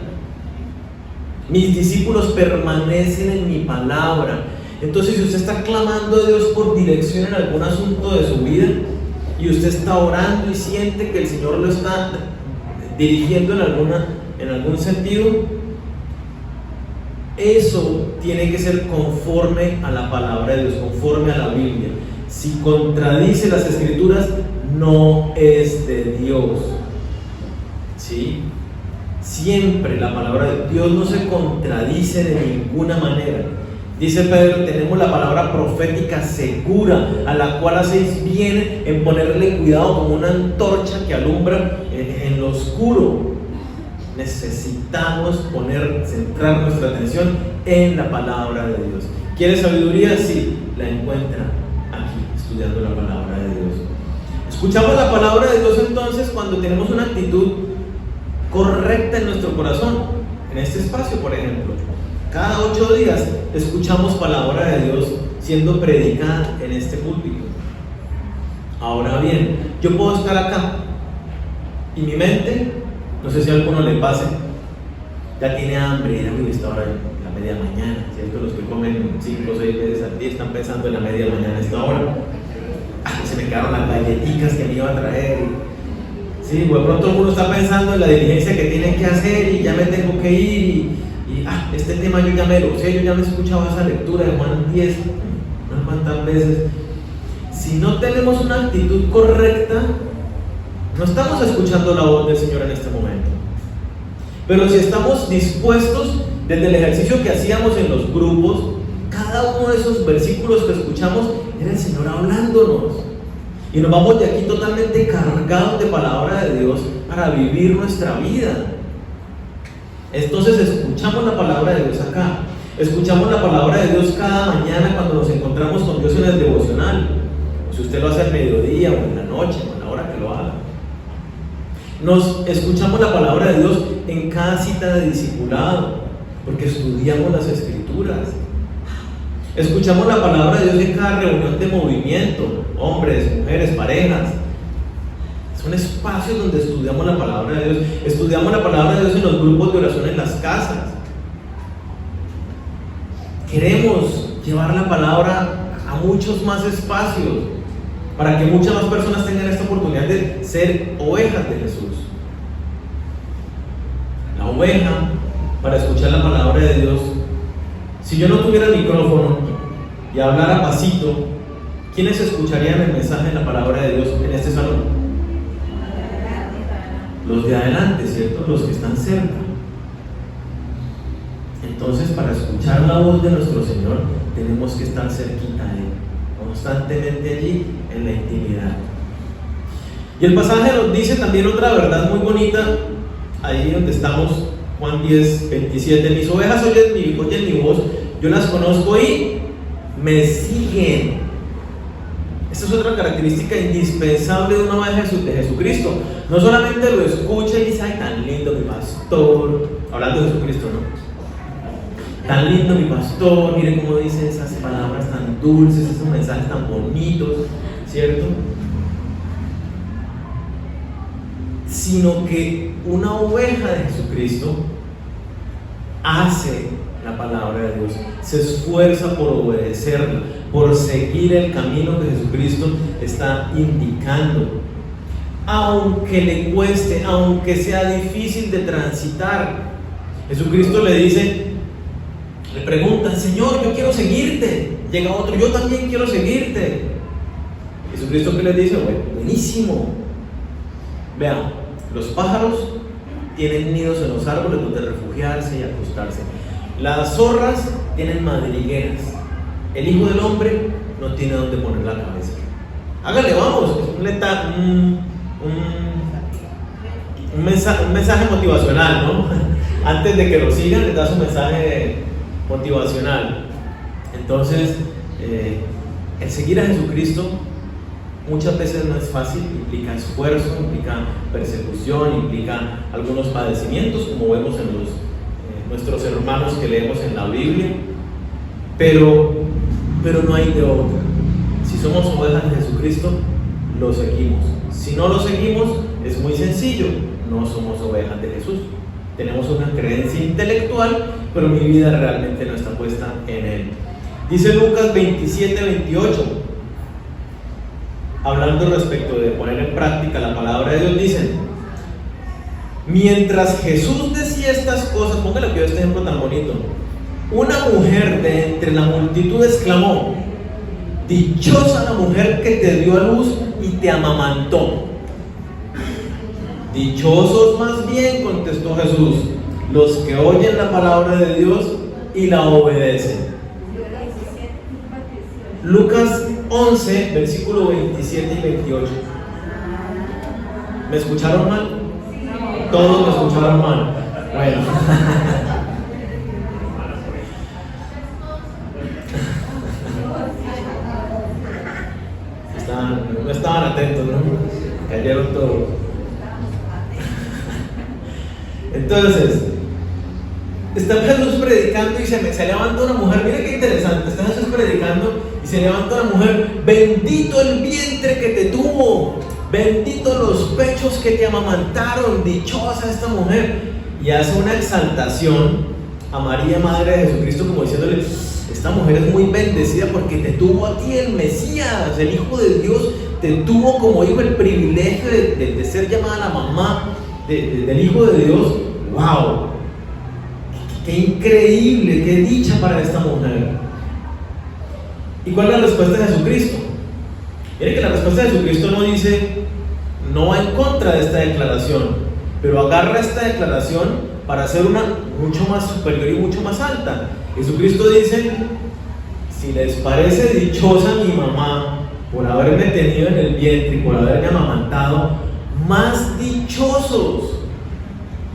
Mis discípulos permanecen en mi palabra. Entonces, si usted está clamando a Dios por dirección en algún asunto de su vida, y usted está orando y siente que el Señor lo está dirigiendo en algún sentido, eso tiene que ser conforme a la palabra de Dios, conforme a la Biblia. Si contradice las Escrituras, no es de Dios. ¿Sí? Siempre la palabra de Dios no se contradice de ninguna manera. Dice Pedro: tenemos la palabra profética segura, a la cual hacéis bien en ponerle cuidado como una antorcha que alumbra en lo oscuro. Necesitamos centrar nuestra atención en la palabra de Dios. ¿Quiere sabiduría? Sí, la encuentra aquí, estudiando la palabra de Dios. Escuchamos la palabra de Dios entonces cuando tenemos una actitud correcta en nuestro corazón. En este espacio, por ejemplo, cada 8 días escuchamos palabra de Dios siendo predicada en este púlpito. Ahora bien, yo puedo estar acá y mi mente, no sé si a alguno le pase, ya tiene hambre, y está ahora en la media mañana, ¿cierto? Los que comen 5 o 6 veces al día están pensando en la media mañana a esta hora. Se me quedaron las galletitas que me iba a traer. Sí, pues de pronto uno está pensando en la diligencia que tiene que hacer y ya me tengo que ir este tema yo ya me lo sé, yo ya me he escuchado esa lectura de Juan 10 unas cuantas veces. Si no tenemos una actitud correcta, no estamos escuchando la voz del Señor en este momento. Pero si estamos dispuestos, desde el ejercicio que hacíamos en los grupos, cada uno de esos versículos que escuchamos era el Señor hablándonos. Y nos vamos de aquí totalmente cargados de palabra de Dios para vivir nuestra vida. Entonces escuchamos la palabra de Dios acá. Escuchamos la palabra de Dios cada mañana cuando nos encontramos con Dios en el devocional. Si usted lo hace al mediodía o en la noche o en la hora que lo haga. Nos escuchamos la palabra de Dios en cada cita de discipulado, porque estudiamos las Escrituras. Escuchamos la palabra de Dios en cada reunión de movimiento, hombres, mujeres, parejas. Son espacios donde estudiamos la palabra de Dios. Estudiamos la palabra de Dios en los grupos de oración en las casas. Queremos llevar la palabra a muchos más espacios para que muchas más personas tengan esta oportunidad de ser ovejas de Jesús. La oveja, para escuchar la palabra de Dios, si yo no tuviera el micrófono y hablara pasito, ¿quiénes escucharían el mensaje de la palabra de Dios en este salón? Los de adelante, ¿cierto? Los que están cerca. Entonces, para escuchar la voz de nuestro Señor, tenemos que estar cerquita de Él, constantemente allí en la intimidad. Y el pasaje nos dice también otra verdad muy bonita, ahí donde estamos, Juan 10, 27. Mis ovejas oyen mi voz, yo las conozco y me siguen. Esta es otra característica indispensable de una oveja de Jesucristo. No solamente lo escucha y dice: ay, tan lindo mi pastor, hablando de Jesucristo, ¿no? Tan lindo mi pastor, mire cómo dice esas palabras tan dulces, esos mensajes tan bonitos, ¿cierto? Sino que una oveja de Jesucristo hace la palabra de Dios, se esfuerza por obedecerla, por seguir el camino que Jesucristo está indicando, aunque le cueste, aunque sea difícil de transitar. Jesucristo le dice, le preguntan: Señor, yo quiero seguirte. Llega otro: yo también quiero seguirte. Jesucristo, ¿qué les dice? Bueno, buenísimo. Vean, los pájaros tienen nidos en los árboles donde refugiarse y acostarse. Las zorras tienen madrigueras. El Hijo del Hombre no tiene donde poner la cabeza. Hágale, vamos. Un mensaje motivacional, ¿no? Antes de que lo sigan, les da su mensaje motivacional. Entonces, el seguir a Jesucristo muchas veces no es fácil, implica esfuerzo, implica persecución, implica algunos padecimientos, como vemos en nuestros hermanos que leemos en la Biblia, pero no hay de otra. Si somos ovejas de Jesucristo, lo seguimos. Si no lo seguimos, es muy sencillo, no somos ovejas de Jesús. Tenemos una creencia intelectual, pero mi vida realmente no está puesta en Él. Dice Lucas 27:28, hablando respecto de poner en práctica la palabra de Dios, dicen: mientras Jesús decía estas cosas, póngale que este ejemplo tan bonito, una mujer de entre la multitud exclamó: dichosa la mujer que te dio a luz y te amamantó. Dichosos más bien, contestó Jesús, los que oyen la palabra de Dios y la obedecen. Lucas 11, versículo 27 y 28. ¿Me escucharon mal? Todos me escucharon mal. Bueno. No estaban atentos, ¿no? Cayeron todos. Entonces, está Jesús predicando y se levanta una mujer. Mire qué interesante. Está Jesús predicando y se levanta una mujer: bendito el vientre que te tuvo, bendito los pechos que te amamantaron, dichosa esta mujer. Y hace una exaltación a María, madre de Jesucristo, como diciéndole: esta mujer es muy bendecida porque te tuvo a ti el Mesías, el Hijo de Dios, te tuvo como hijo, el privilegio de ser llamada la mamá del Hijo de Dios. ¡Wow! ¡Qué increíble! ¡Qué dicha para esta mujer! ¿Y cuál es la respuesta de Jesucristo? Miren que la respuesta de Jesucristo no va en contra de esta declaración, pero agarra esta declaración para hacer una mucho más superior y mucho más alta. Jesucristo dice: si les parece dichosa mi mamá por haberme tenido en el vientre y por haberme amamantado, más dichosos,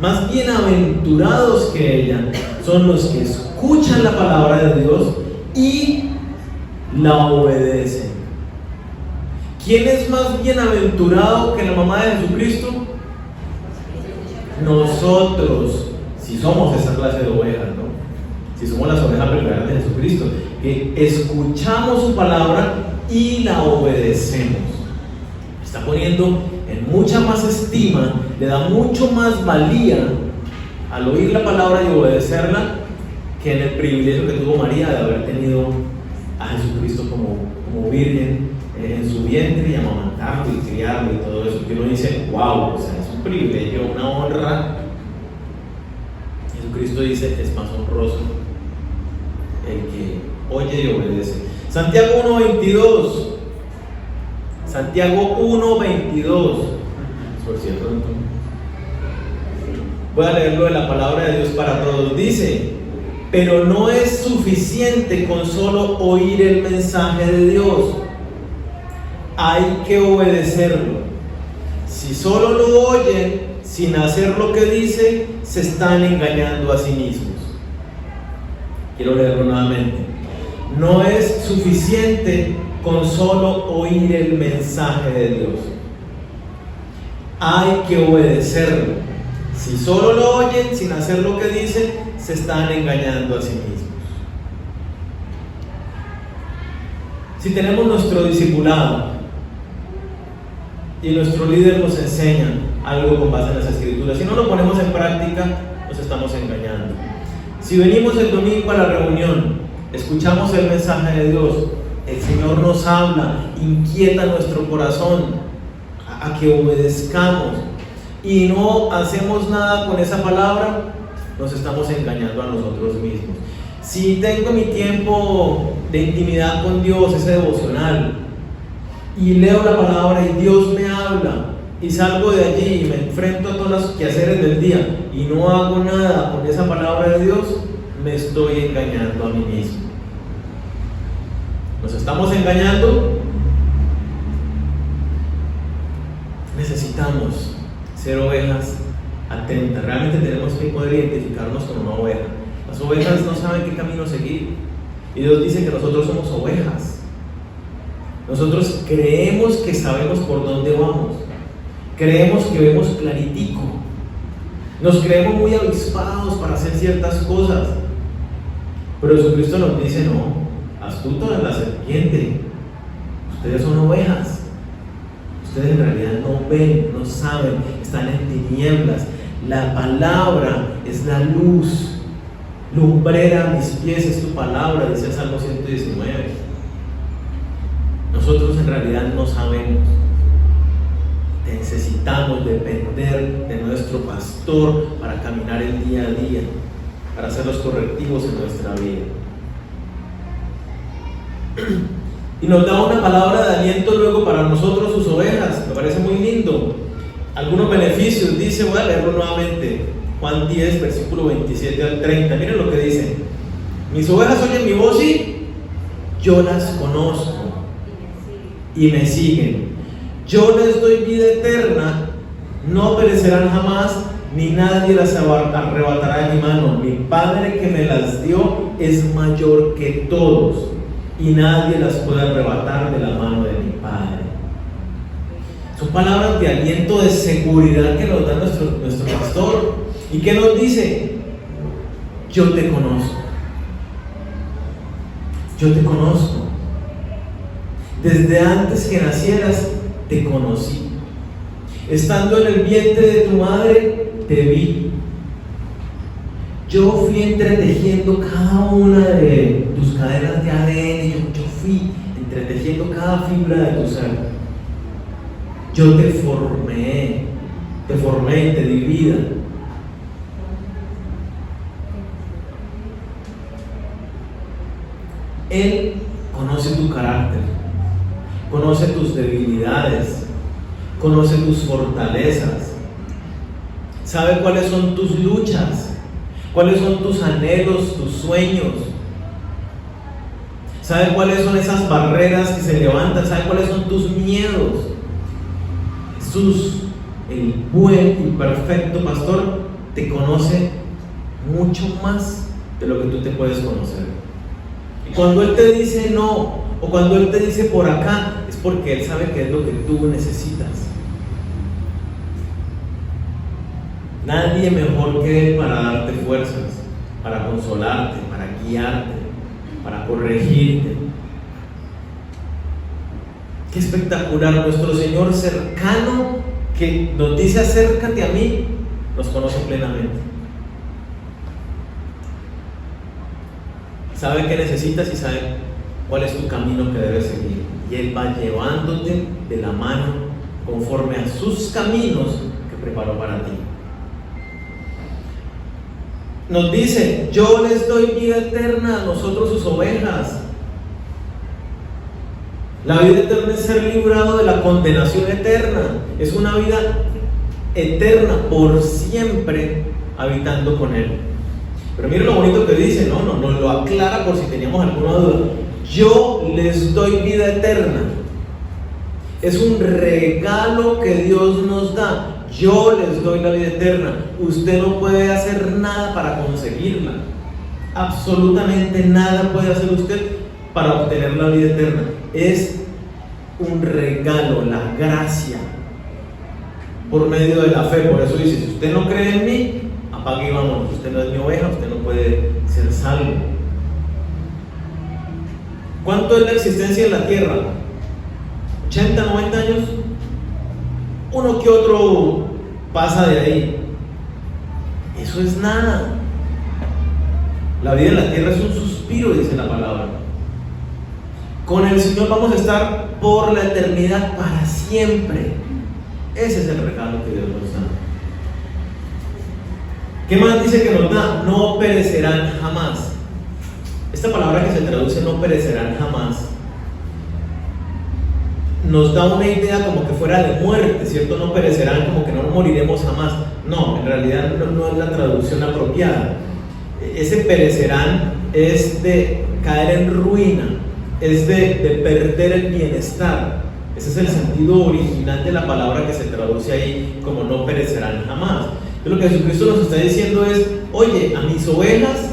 más bienaventurados que ella son los que escuchan la palabra de Dios y la obedecen. ¿Quién es más bienaventurado que la mamá de Jesucristo? Nosotros, si somos esa clase de ovejas, ¿no? Si somos las ovejas verdaderas de Jesucristo, que escuchamos su palabra y la obedecemos. Está poniendo en mucha más estima, le da mucho más valía al oír la palabra y obedecerla que en el privilegio que tuvo María de haber tenido a Jesucristo como virgen en su vientre y amamantarlo y criarlo y todo eso. Que uno dice: wow, o sea, es un privilegio, una honra. Jesucristo dice: es más honroso el que oye y obedece. Santiago 1:22. Santiago 1:22. Por cierto, voy a leerlo de la palabra de Dios para todos. Dice: pero no es suficiente con solo oír el mensaje de Dios, hay que obedecerlo. Si solo lo oyen sin hacer lo que dice, se están engañando a sí mismos. Quiero leerlo nuevamente. No es suficiente con solo oír el mensaje de Dios, hay que obedecerlo. Si solo lo oyen sin hacer lo que dice, se están engañando a sí mismos. Si tenemos nuestro discipulado y nuestro líder nos enseña algo con base en las Escrituras, si no lo ponemos en práctica, nos estamos engañando. Si venimos el domingo a la reunión, escuchamos el mensaje de Dios, el Señor nos habla, inquieta nuestro corazón a que obedezcamos, y no hacemos nada con esa palabra, nos estamos engañando a nosotros mismos. Si tengo mi tiempo de intimidad con Dios, ese devocional, y leo la palabra y Dios me habla, y salgo de allí y me enfrento a todos los quehaceres del día y no hago nada con esa palabra de Dios, me estoy engañando a mí mismo. ¿Nos estamos engañando? Necesitamos ser ovejas atentas. Realmente tenemos que poder identificarnos con una oveja Las ovejas no saben qué camino seguir. Y Dios dice que nosotros somos ovejas. Nosotros creemos que sabemos por dónde vamos. Creemos que vemos claritico. Nos creemos muy avispados para hacer ciertas cosas. Pero Jesucristo nos dice, no, astuto es la serpiente. Ustedes son ovejas. Ustedes en realidad no ven, no saben, están en tinieblas. La palabra es la luz. Lumbrera a mis pies es tu palabra, dice el Salmo 119. Nosotros en realidad no sabemos. Necesitamos depender de nuestro pastor para caminar el día a día, para hacer los correctivos en nuestra vida. Y nos da una palabra de aliento luego para nosotros, sus ovejas. Me parece muy lindo. Algunos beneficios, dice, voy a leerlo nuevamente. Juan 10, versículo 27 al 30. Miren lo que dice. Mis ovejas oyen mi voz y yo las conozco y me siguen. Yo les doy vida eterna, no perecerán jamás, ni nadie las arrebatará de mi mano. Mi Padre que me las dio es mayor que todos, y nadie las puede arrebatar de la mano de mi Padre. Son palabras de aliento, de seguridad que nos da nuestro pastor. ¿Y qué nos dice? Yo te conozco. Yo te conozco. Desde antes que nacieras, te conocí. Estando en el vientre de tu madre, te vi. Yo fui entretejiendo cada una de tus cadenas de ADN. Yo fui entretejiendo cada fibra de tu ser. Yo te formé y te di vida. Él conoce tu carácter, conoce tus debilidades, conoce tus fortalezas, sabe cuáles son tus luchas, cuáles son tus anhelos, tus sueños, sabe cuáles son esas barreras que se levantan, sabe cuáles son tus miedos. Jesús, el buen y perfecto pastor, te conoce mucho más de lo que tú te puedes conocer. Y cuando Él te dice no, o cuando Él te dice por acá, es porque Él sabe que es lo que tú necesitas. Nadie mejor que Él para darte fuerzas, para consolarte, para guiarte, para corregirte. Qué espectacular, nuestro Señor cercano, que nos dice acércate a mí, nos conoce plenamente. Sabe qué necesitas y sabe cuál es tu camino que debes seguir. Y Él va llevándote de la mano conforme a sus caminos que preparó para ti. Nos dice, yo les doy vida eterna a nosotros sus ovejas. La vida eterna es ser librado de la condenación eterna. Es una vida eterna por siempre habitando con Él. Pero miren lo bonito que dice, nos lo aclara por si teníamos alguna duda. Yo les doy vida eterna. Es un regalo que Dios nos da. Yo les doy la vida eterna. Usted no puede hacer nada para conseguirla. Absolutamente nada puede hacer usted para obtener la vida eterna. Es un regalo, la gracia, por medio de la fe. Por eso dice, si usted no cree en mí, apague y vámonos. Usted no es mi oveja, usted no puede ser salvo. ¿Cuánto es la existencia en la tierra? ¿80, 90 años? Uno que otro pasa de ahí. Eso es nada. La vida en la tierra es un suspiro, dice la palabra. Con el Señor vamos a estar por la eternidad, para siempre. Ese es el regalo que Dios nos da. ¿Qué más dice que nos da? No perecerán jamás. Esta palabra que se traduce no perecerán jamás nos da una idea como que fuera de muerte, ¿cierto? No perecerán, como que no moriremos jamás. No, en realidad no es la traducción apropiada. Ese perecerán es de caer en ruina, es de perder el bienestar. Ese es el sentido original de la palabra que se traduce ahí como no perecerán jamás. Lo que Jesucristo nos está diciendo es, oye, a mis ovejas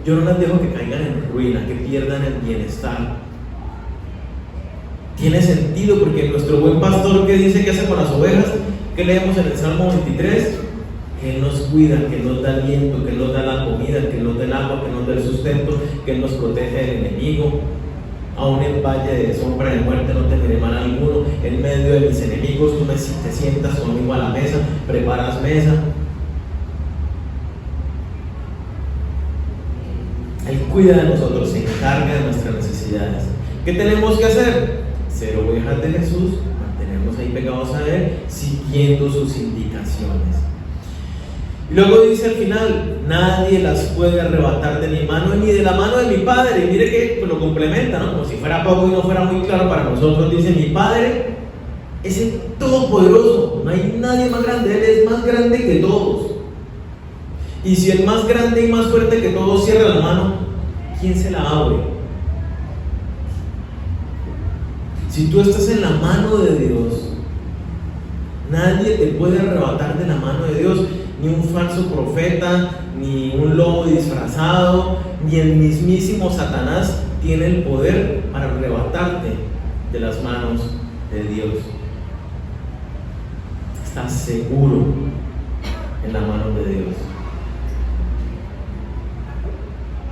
yo no las dejo que caigan en ruina, que pierdan el bienestar. Tiene sentido porque nuestro buen pastor, ¿qué dice que hace con las ovejas? ¿Qué leemos en el Salmo 23? Que Él nos cuida, que Él nos da aliento, que Él nos da la comida, que Él nos da el agua, que Él nos da el sustento, que Él nos protege del enemigo. Aún en valle de sombra de muerte no temeré mal alguno. En medio de mis enemigos tú te sientas conmigo a la mesa, preparas mesa. Él cuida de nosotros, se encarga de nuestras necesidades. ¿Qué tenemos que hacer? Ser ovejas de Jesús, mantenernos ahí pegados a Él, siguiendo sus indicaciones. Y luego dice al final, nadie las puede arrebatar de mi mano ni de la mano de mi Padre. Y mire que lo complementa, ¿no? Como si fuera poco y no fuera muy claro para nosotros. Dice, mi Padre es el Todopoderoso, no hay nadie más grande, Él es más grande que todos. Y si el más grande y más fuerte que todos cierra la mano, ¿quién se la abre? Si tú estás en la mano de Dios, nadie te puede arrebatar de la mano de Dios. Ni un falso profeta, ni un lobo disfrazado, ni el mismísimo Satanás tiene el poder para arrebatarte de las manos de Dios. Estás seguro en la mano de Dios.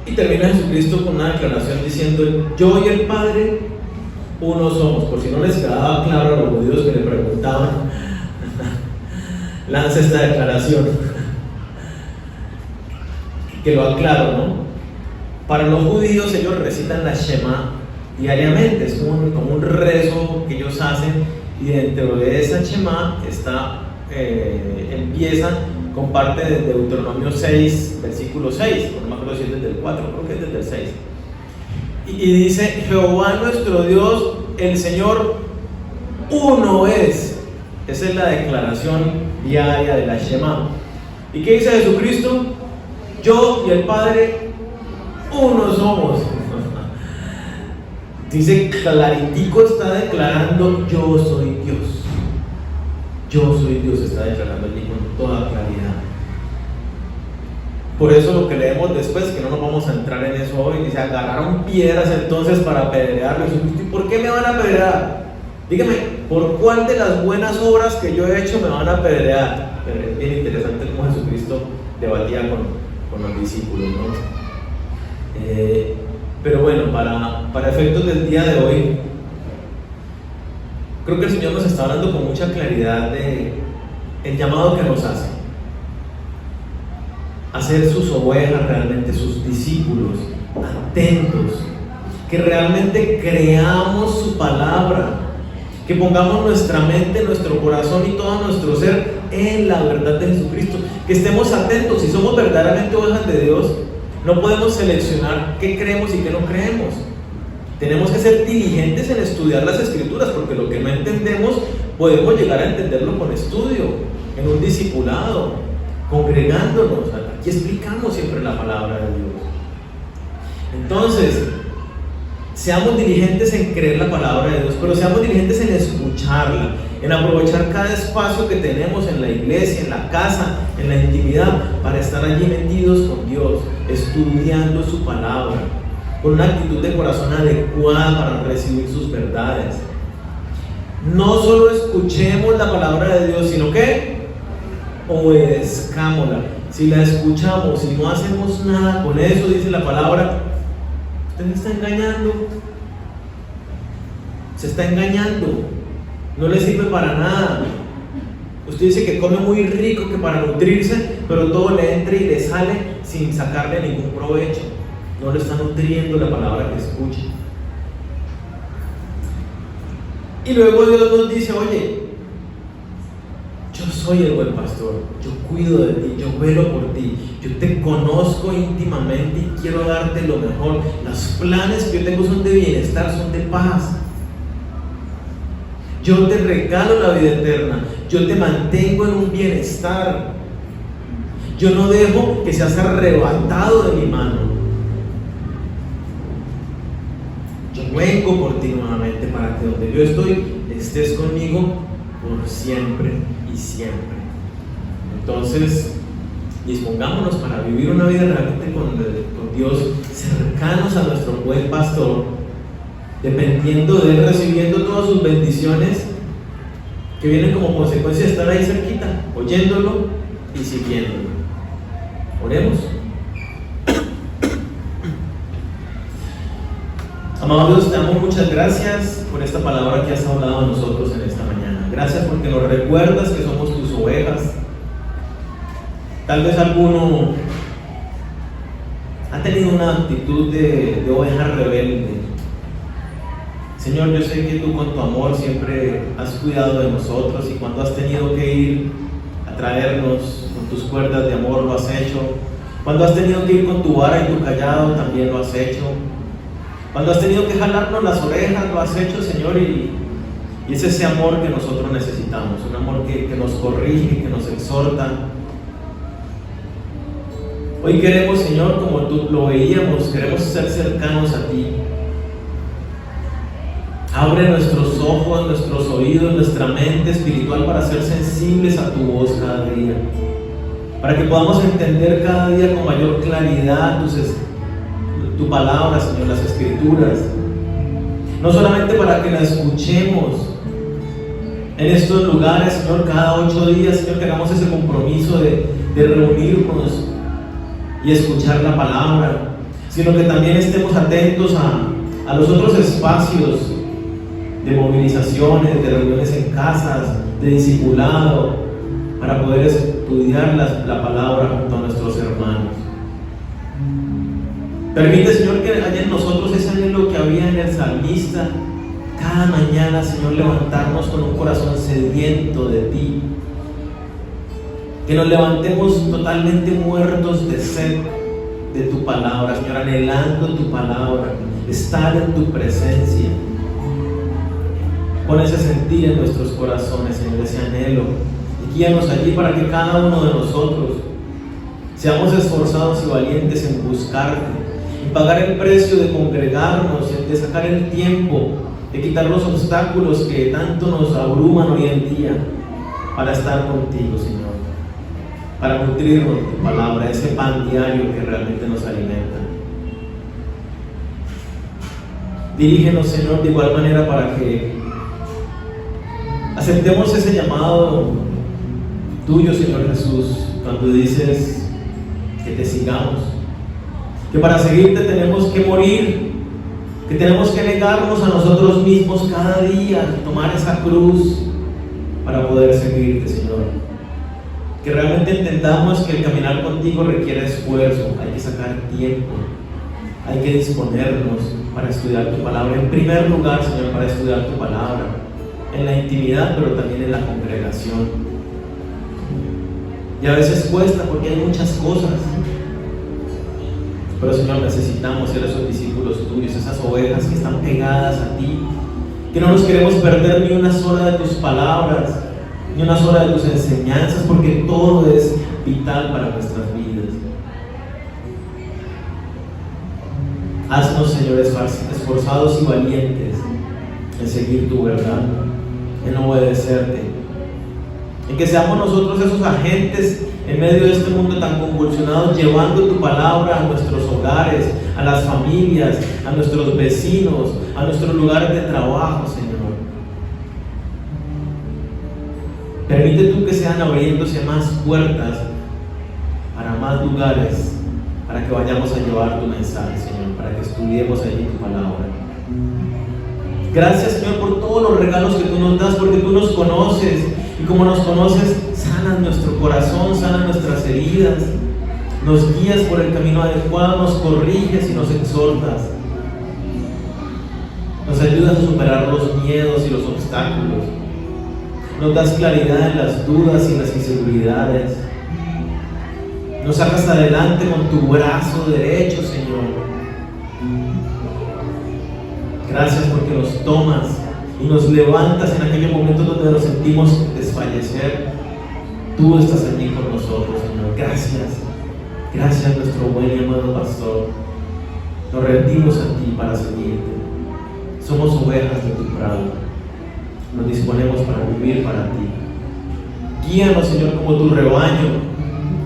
Y termina Jesucristo con una declaración diciendo, yo y el Padre uno somos. Por si no les quedaba claro a los judíos que le preguntaban, lanza esta declaración que lo aclaro, ¿no? Para los judíos ellos recitan la Shema diariamente, es como un rezo que ellos hacen, y dentro de esa Shema empieza con parte de Deuteronomio 6, versículo 6, no me acuerdo si es desde el 4, creo que es desde el 6, y dice, Jehová nuestro Dios, el Señor uno es. Esa es la declaración diaria de la Shema. ¿Y qué dice Jesucristo? Yo y el Padre uno somos. Dice claritico, está declarando, yo soy Dios. Yo soy Dios, está declarando allí con toda claridad. Por eso lo que leemos después, que no nos vamos a entrar en eso hoy, dice, agarraron piedras entonces para apedrearlo. ¿Y por qué me van a apedrear? Dígame, ¿por cuál de las buenas obras que yo he hecho me van a apedrear? Es bien interesante cómo Jesucristo debatía con los discípulos, ¿no? Pero bueno, para efectos del día de hoy, creo que el Señor nos está hablando con mucha claridad de el llamado que nos hace a ser sus ovejas, realmente sus discípulos, atentos, que realmente creamos su palabra, que pongamos nuestra mente, nuestro corazón y todo nuestro ser en la verdad de Jesucristo, que estemos atentos. Si somos verdaderamente ovejas de Dios, no podemos seleccionar qué creemos y qué no creemos. Tenemos que ser diligentes en estudiar las Escrituras, porque lo que no entendemos podemos llegar a entenderlo con estudio, en un discipulado, congregándonos. Aquí explicamos siempre la palabra de Dios. Entonces, seamos diligentes en creer la palabra de Dios, pero seamos diligentes en escucharla, en aprovechar cada espacio que tenemos en la iglesia, en la casa, en la intimidad, para estar allí metidos con Dios, estudiando su palabra, con una actitud de corazón adecuada para recibir sus verdades. No solo escuchemos la palabra de Dios, sino que obedezcámosla. Si la escuchamos y no hacemos nada con eso, dice la palabra, usted me está engañando. Se está engañando. No le sirve para nada. Usted dice que come muy rico, que para nutrirse, pero todo le entra y le sale sin sacarle ningún provecho. No le está nutriendo la palabra que escucha. Y luego Dios nos dice, oye, yo soy el buen pastor, yo cuido de ti, yo velo por ti, yo te conozco íntimamente y quiero darte lo mejor. Los planes que yo tengo son de bienestar, son de paz. Yo te regalo la vida eterna, yo te mantengo en un bienestar. Yo no dejo que seas arrebatado de mi mano. Yo vengo por ti nuevamente para que donde yo estoy estés conmigo por siempre y siempre. Entonces, dispongámonos para vivir una vida realmente con Dios, cercanos a nuestro buen pastor, dependiendo de Él, recibiendo todas sus bendiciones que vienen como consecuencia de estar ahí cerquita, oyéndolo y siguiéndolo. Oremos. Amado Dios, te damos muchas gracias por esta palabra que has hablado a nosotros en esta mañana. Gracias porque nos recuerdas que somos tus ovejas. Tal vez alguno ha tenido una actitud de oveja rebelde. Señor, yo sé que tú con tu amor siempre has cuidado de nosotros, y cuando has tenido que ir a traernos con tus cuerdas de amor lo has hecho. Cuando has tenido que ir con tu vara y tu callado también lo has hecho. Cuando has tenido que jalarnos las orejas lo has hecho, Señor, y es ese amor que nosotros necesitamos, un amor que nos corrige, que nos exhorta. Hoy queremos, Señor, como tú lo veíamos, queremos ser cercanos a ti. Abre nuestros ojos, nuestros oídos, nuestra mente espiritual para ser sensibles a tu voz cada día, para que podamos entender cada día con mayor claridad tu palabra, Señor, las Escrituras. No solamente para que la escuchemos en estos lugares, Señor, cada 8 días, Señor, que hagamos ese compromiso de reunirnos y escuchar la palabra, sino que también estemos atentos a los otros espacios de movilizaciones, de reuniones en casas, de discipulado, para poder estudiar la palabra junto a nuestros hermanos. Permite, Señor, que haya en nosotros ese anhelo que había en el salmista, cada mañana, Señor, levantarnos con un corazón sediento de ti, que nos levantemos totalmente muertos de sed de tu palabra, Señor, anhelando tu palabra, estar en tu presencia. Pon ese sentir en nuestros corazones, Señor, ese anhelo, y guíanos allí para que cada uno de nosotros seamos esforzados y valientes en buscarte, en pagar el precio de congregarnos, de sacar el tiempo, de quitar los obstáculos que tanto nos abruman hoy en día, para estar contigo, Señor, para nutrirnos de tu palabra, ese pan diario que realmente nos alimenta. Dirígenos, Señor, de igual manera para que aceptemos ese llamado tuyo, Señor Jesús, cuando dices que te sigamos, que para seguirte tenemos que morir, que tenemos que negarnos a nosotros mismos cada día, tomar esa cruz para poder seguirte, Señor. Que realmente entendamos que el caminar contigo requiere esfuerzo, hay que sacar tiempo, hay que disponernos para estudiar tu palabra. En primer lugar, Señor, para estudiar tu palabra, en la intimidad, pero también en la congregación. Y a veces cuesta porque hay muchas cosas, pero, Señor, necesitamos ser esos discípulos tuyos, esas ovejas que están pegadas a ti, que no nos queremos perder ni una sola de tus palabras, ni una sola de tus enseñanzas, porque todo es vital para nuestras vidas. Haznos, Señor, esforzados y valientes en seguir tu verdad, en obedecerte, en que seamos nosotros esos agentes en medio de este mundo tan convulsionado, llevando tu palabra a nuestros hogares, a las familias, a nuestros vecinos, a nuestros lugares de trabajo, Señor. Permite tú que sean abriéndose más puertas para más lugares, para que vayamos a llevar tu mensaje, Señor, para que estudiemos allí tu palabra. Gracias, Señor, por todos los regalos que tú nos das, porque tú nos conoces, y como nos conoces, sanas nuestro corazón, sanas nuestras heridas, nos guías por el camino adecuado, nos corriges y nos exhortas, nos ayudas a superar los miedos y los obstáculos, nos das claridad en las dudas y las inseguridades, nos sacas adelante con tu brazo derecho, Señor. Gracias porque nos tomas y nos levantas en aquellos momentos donde nos sentimos desfallecer. Tú estás allí con nosotros, Señor. Gracias. Gracias, nuestro buen y amado pastor. Nos rendimos a ti para seguirte. Somos ovejas de tu prado. Nos disponemos para vivir para ti. Guíanos, Señor, como tu rebaño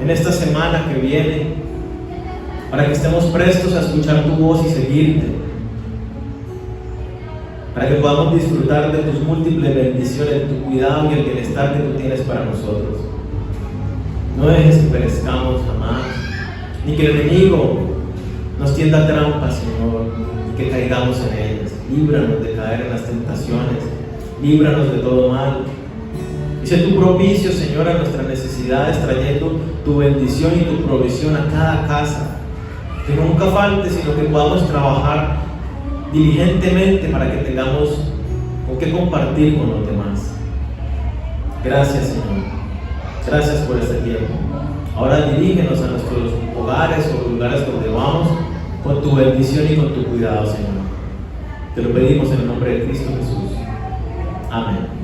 en esta semana que viene, para que estemos prestos a escuchar tu voz y seguirte, para que podamos disfrutar de tus múltiples bendiciones, tu cuidado y el bienestar que tú tienes para nosotros. No dejes que perezcamos jamás, ni que el enemigo nos tienda trampas, Señor, y que caigamos en ellas. Líbranos de caer en las tentaciones, líbranos de todo mal. Y sé tu propicio, Señor, a nuestras necesidades, trayendo tu bendición y tu provisión a cada casa. Que nunca falte, sino que podamos trabajar diligentemente para que tengamos con qué compartir con los demás. Gracias, Señor. Gracias por este tiempo. Ahora dirígenos a nuestros hogares o lugares donde vamos con tu bendición y con tu cuidado, Señor. Te lo pedimos en el nombre de Cristo Jesús. Amén.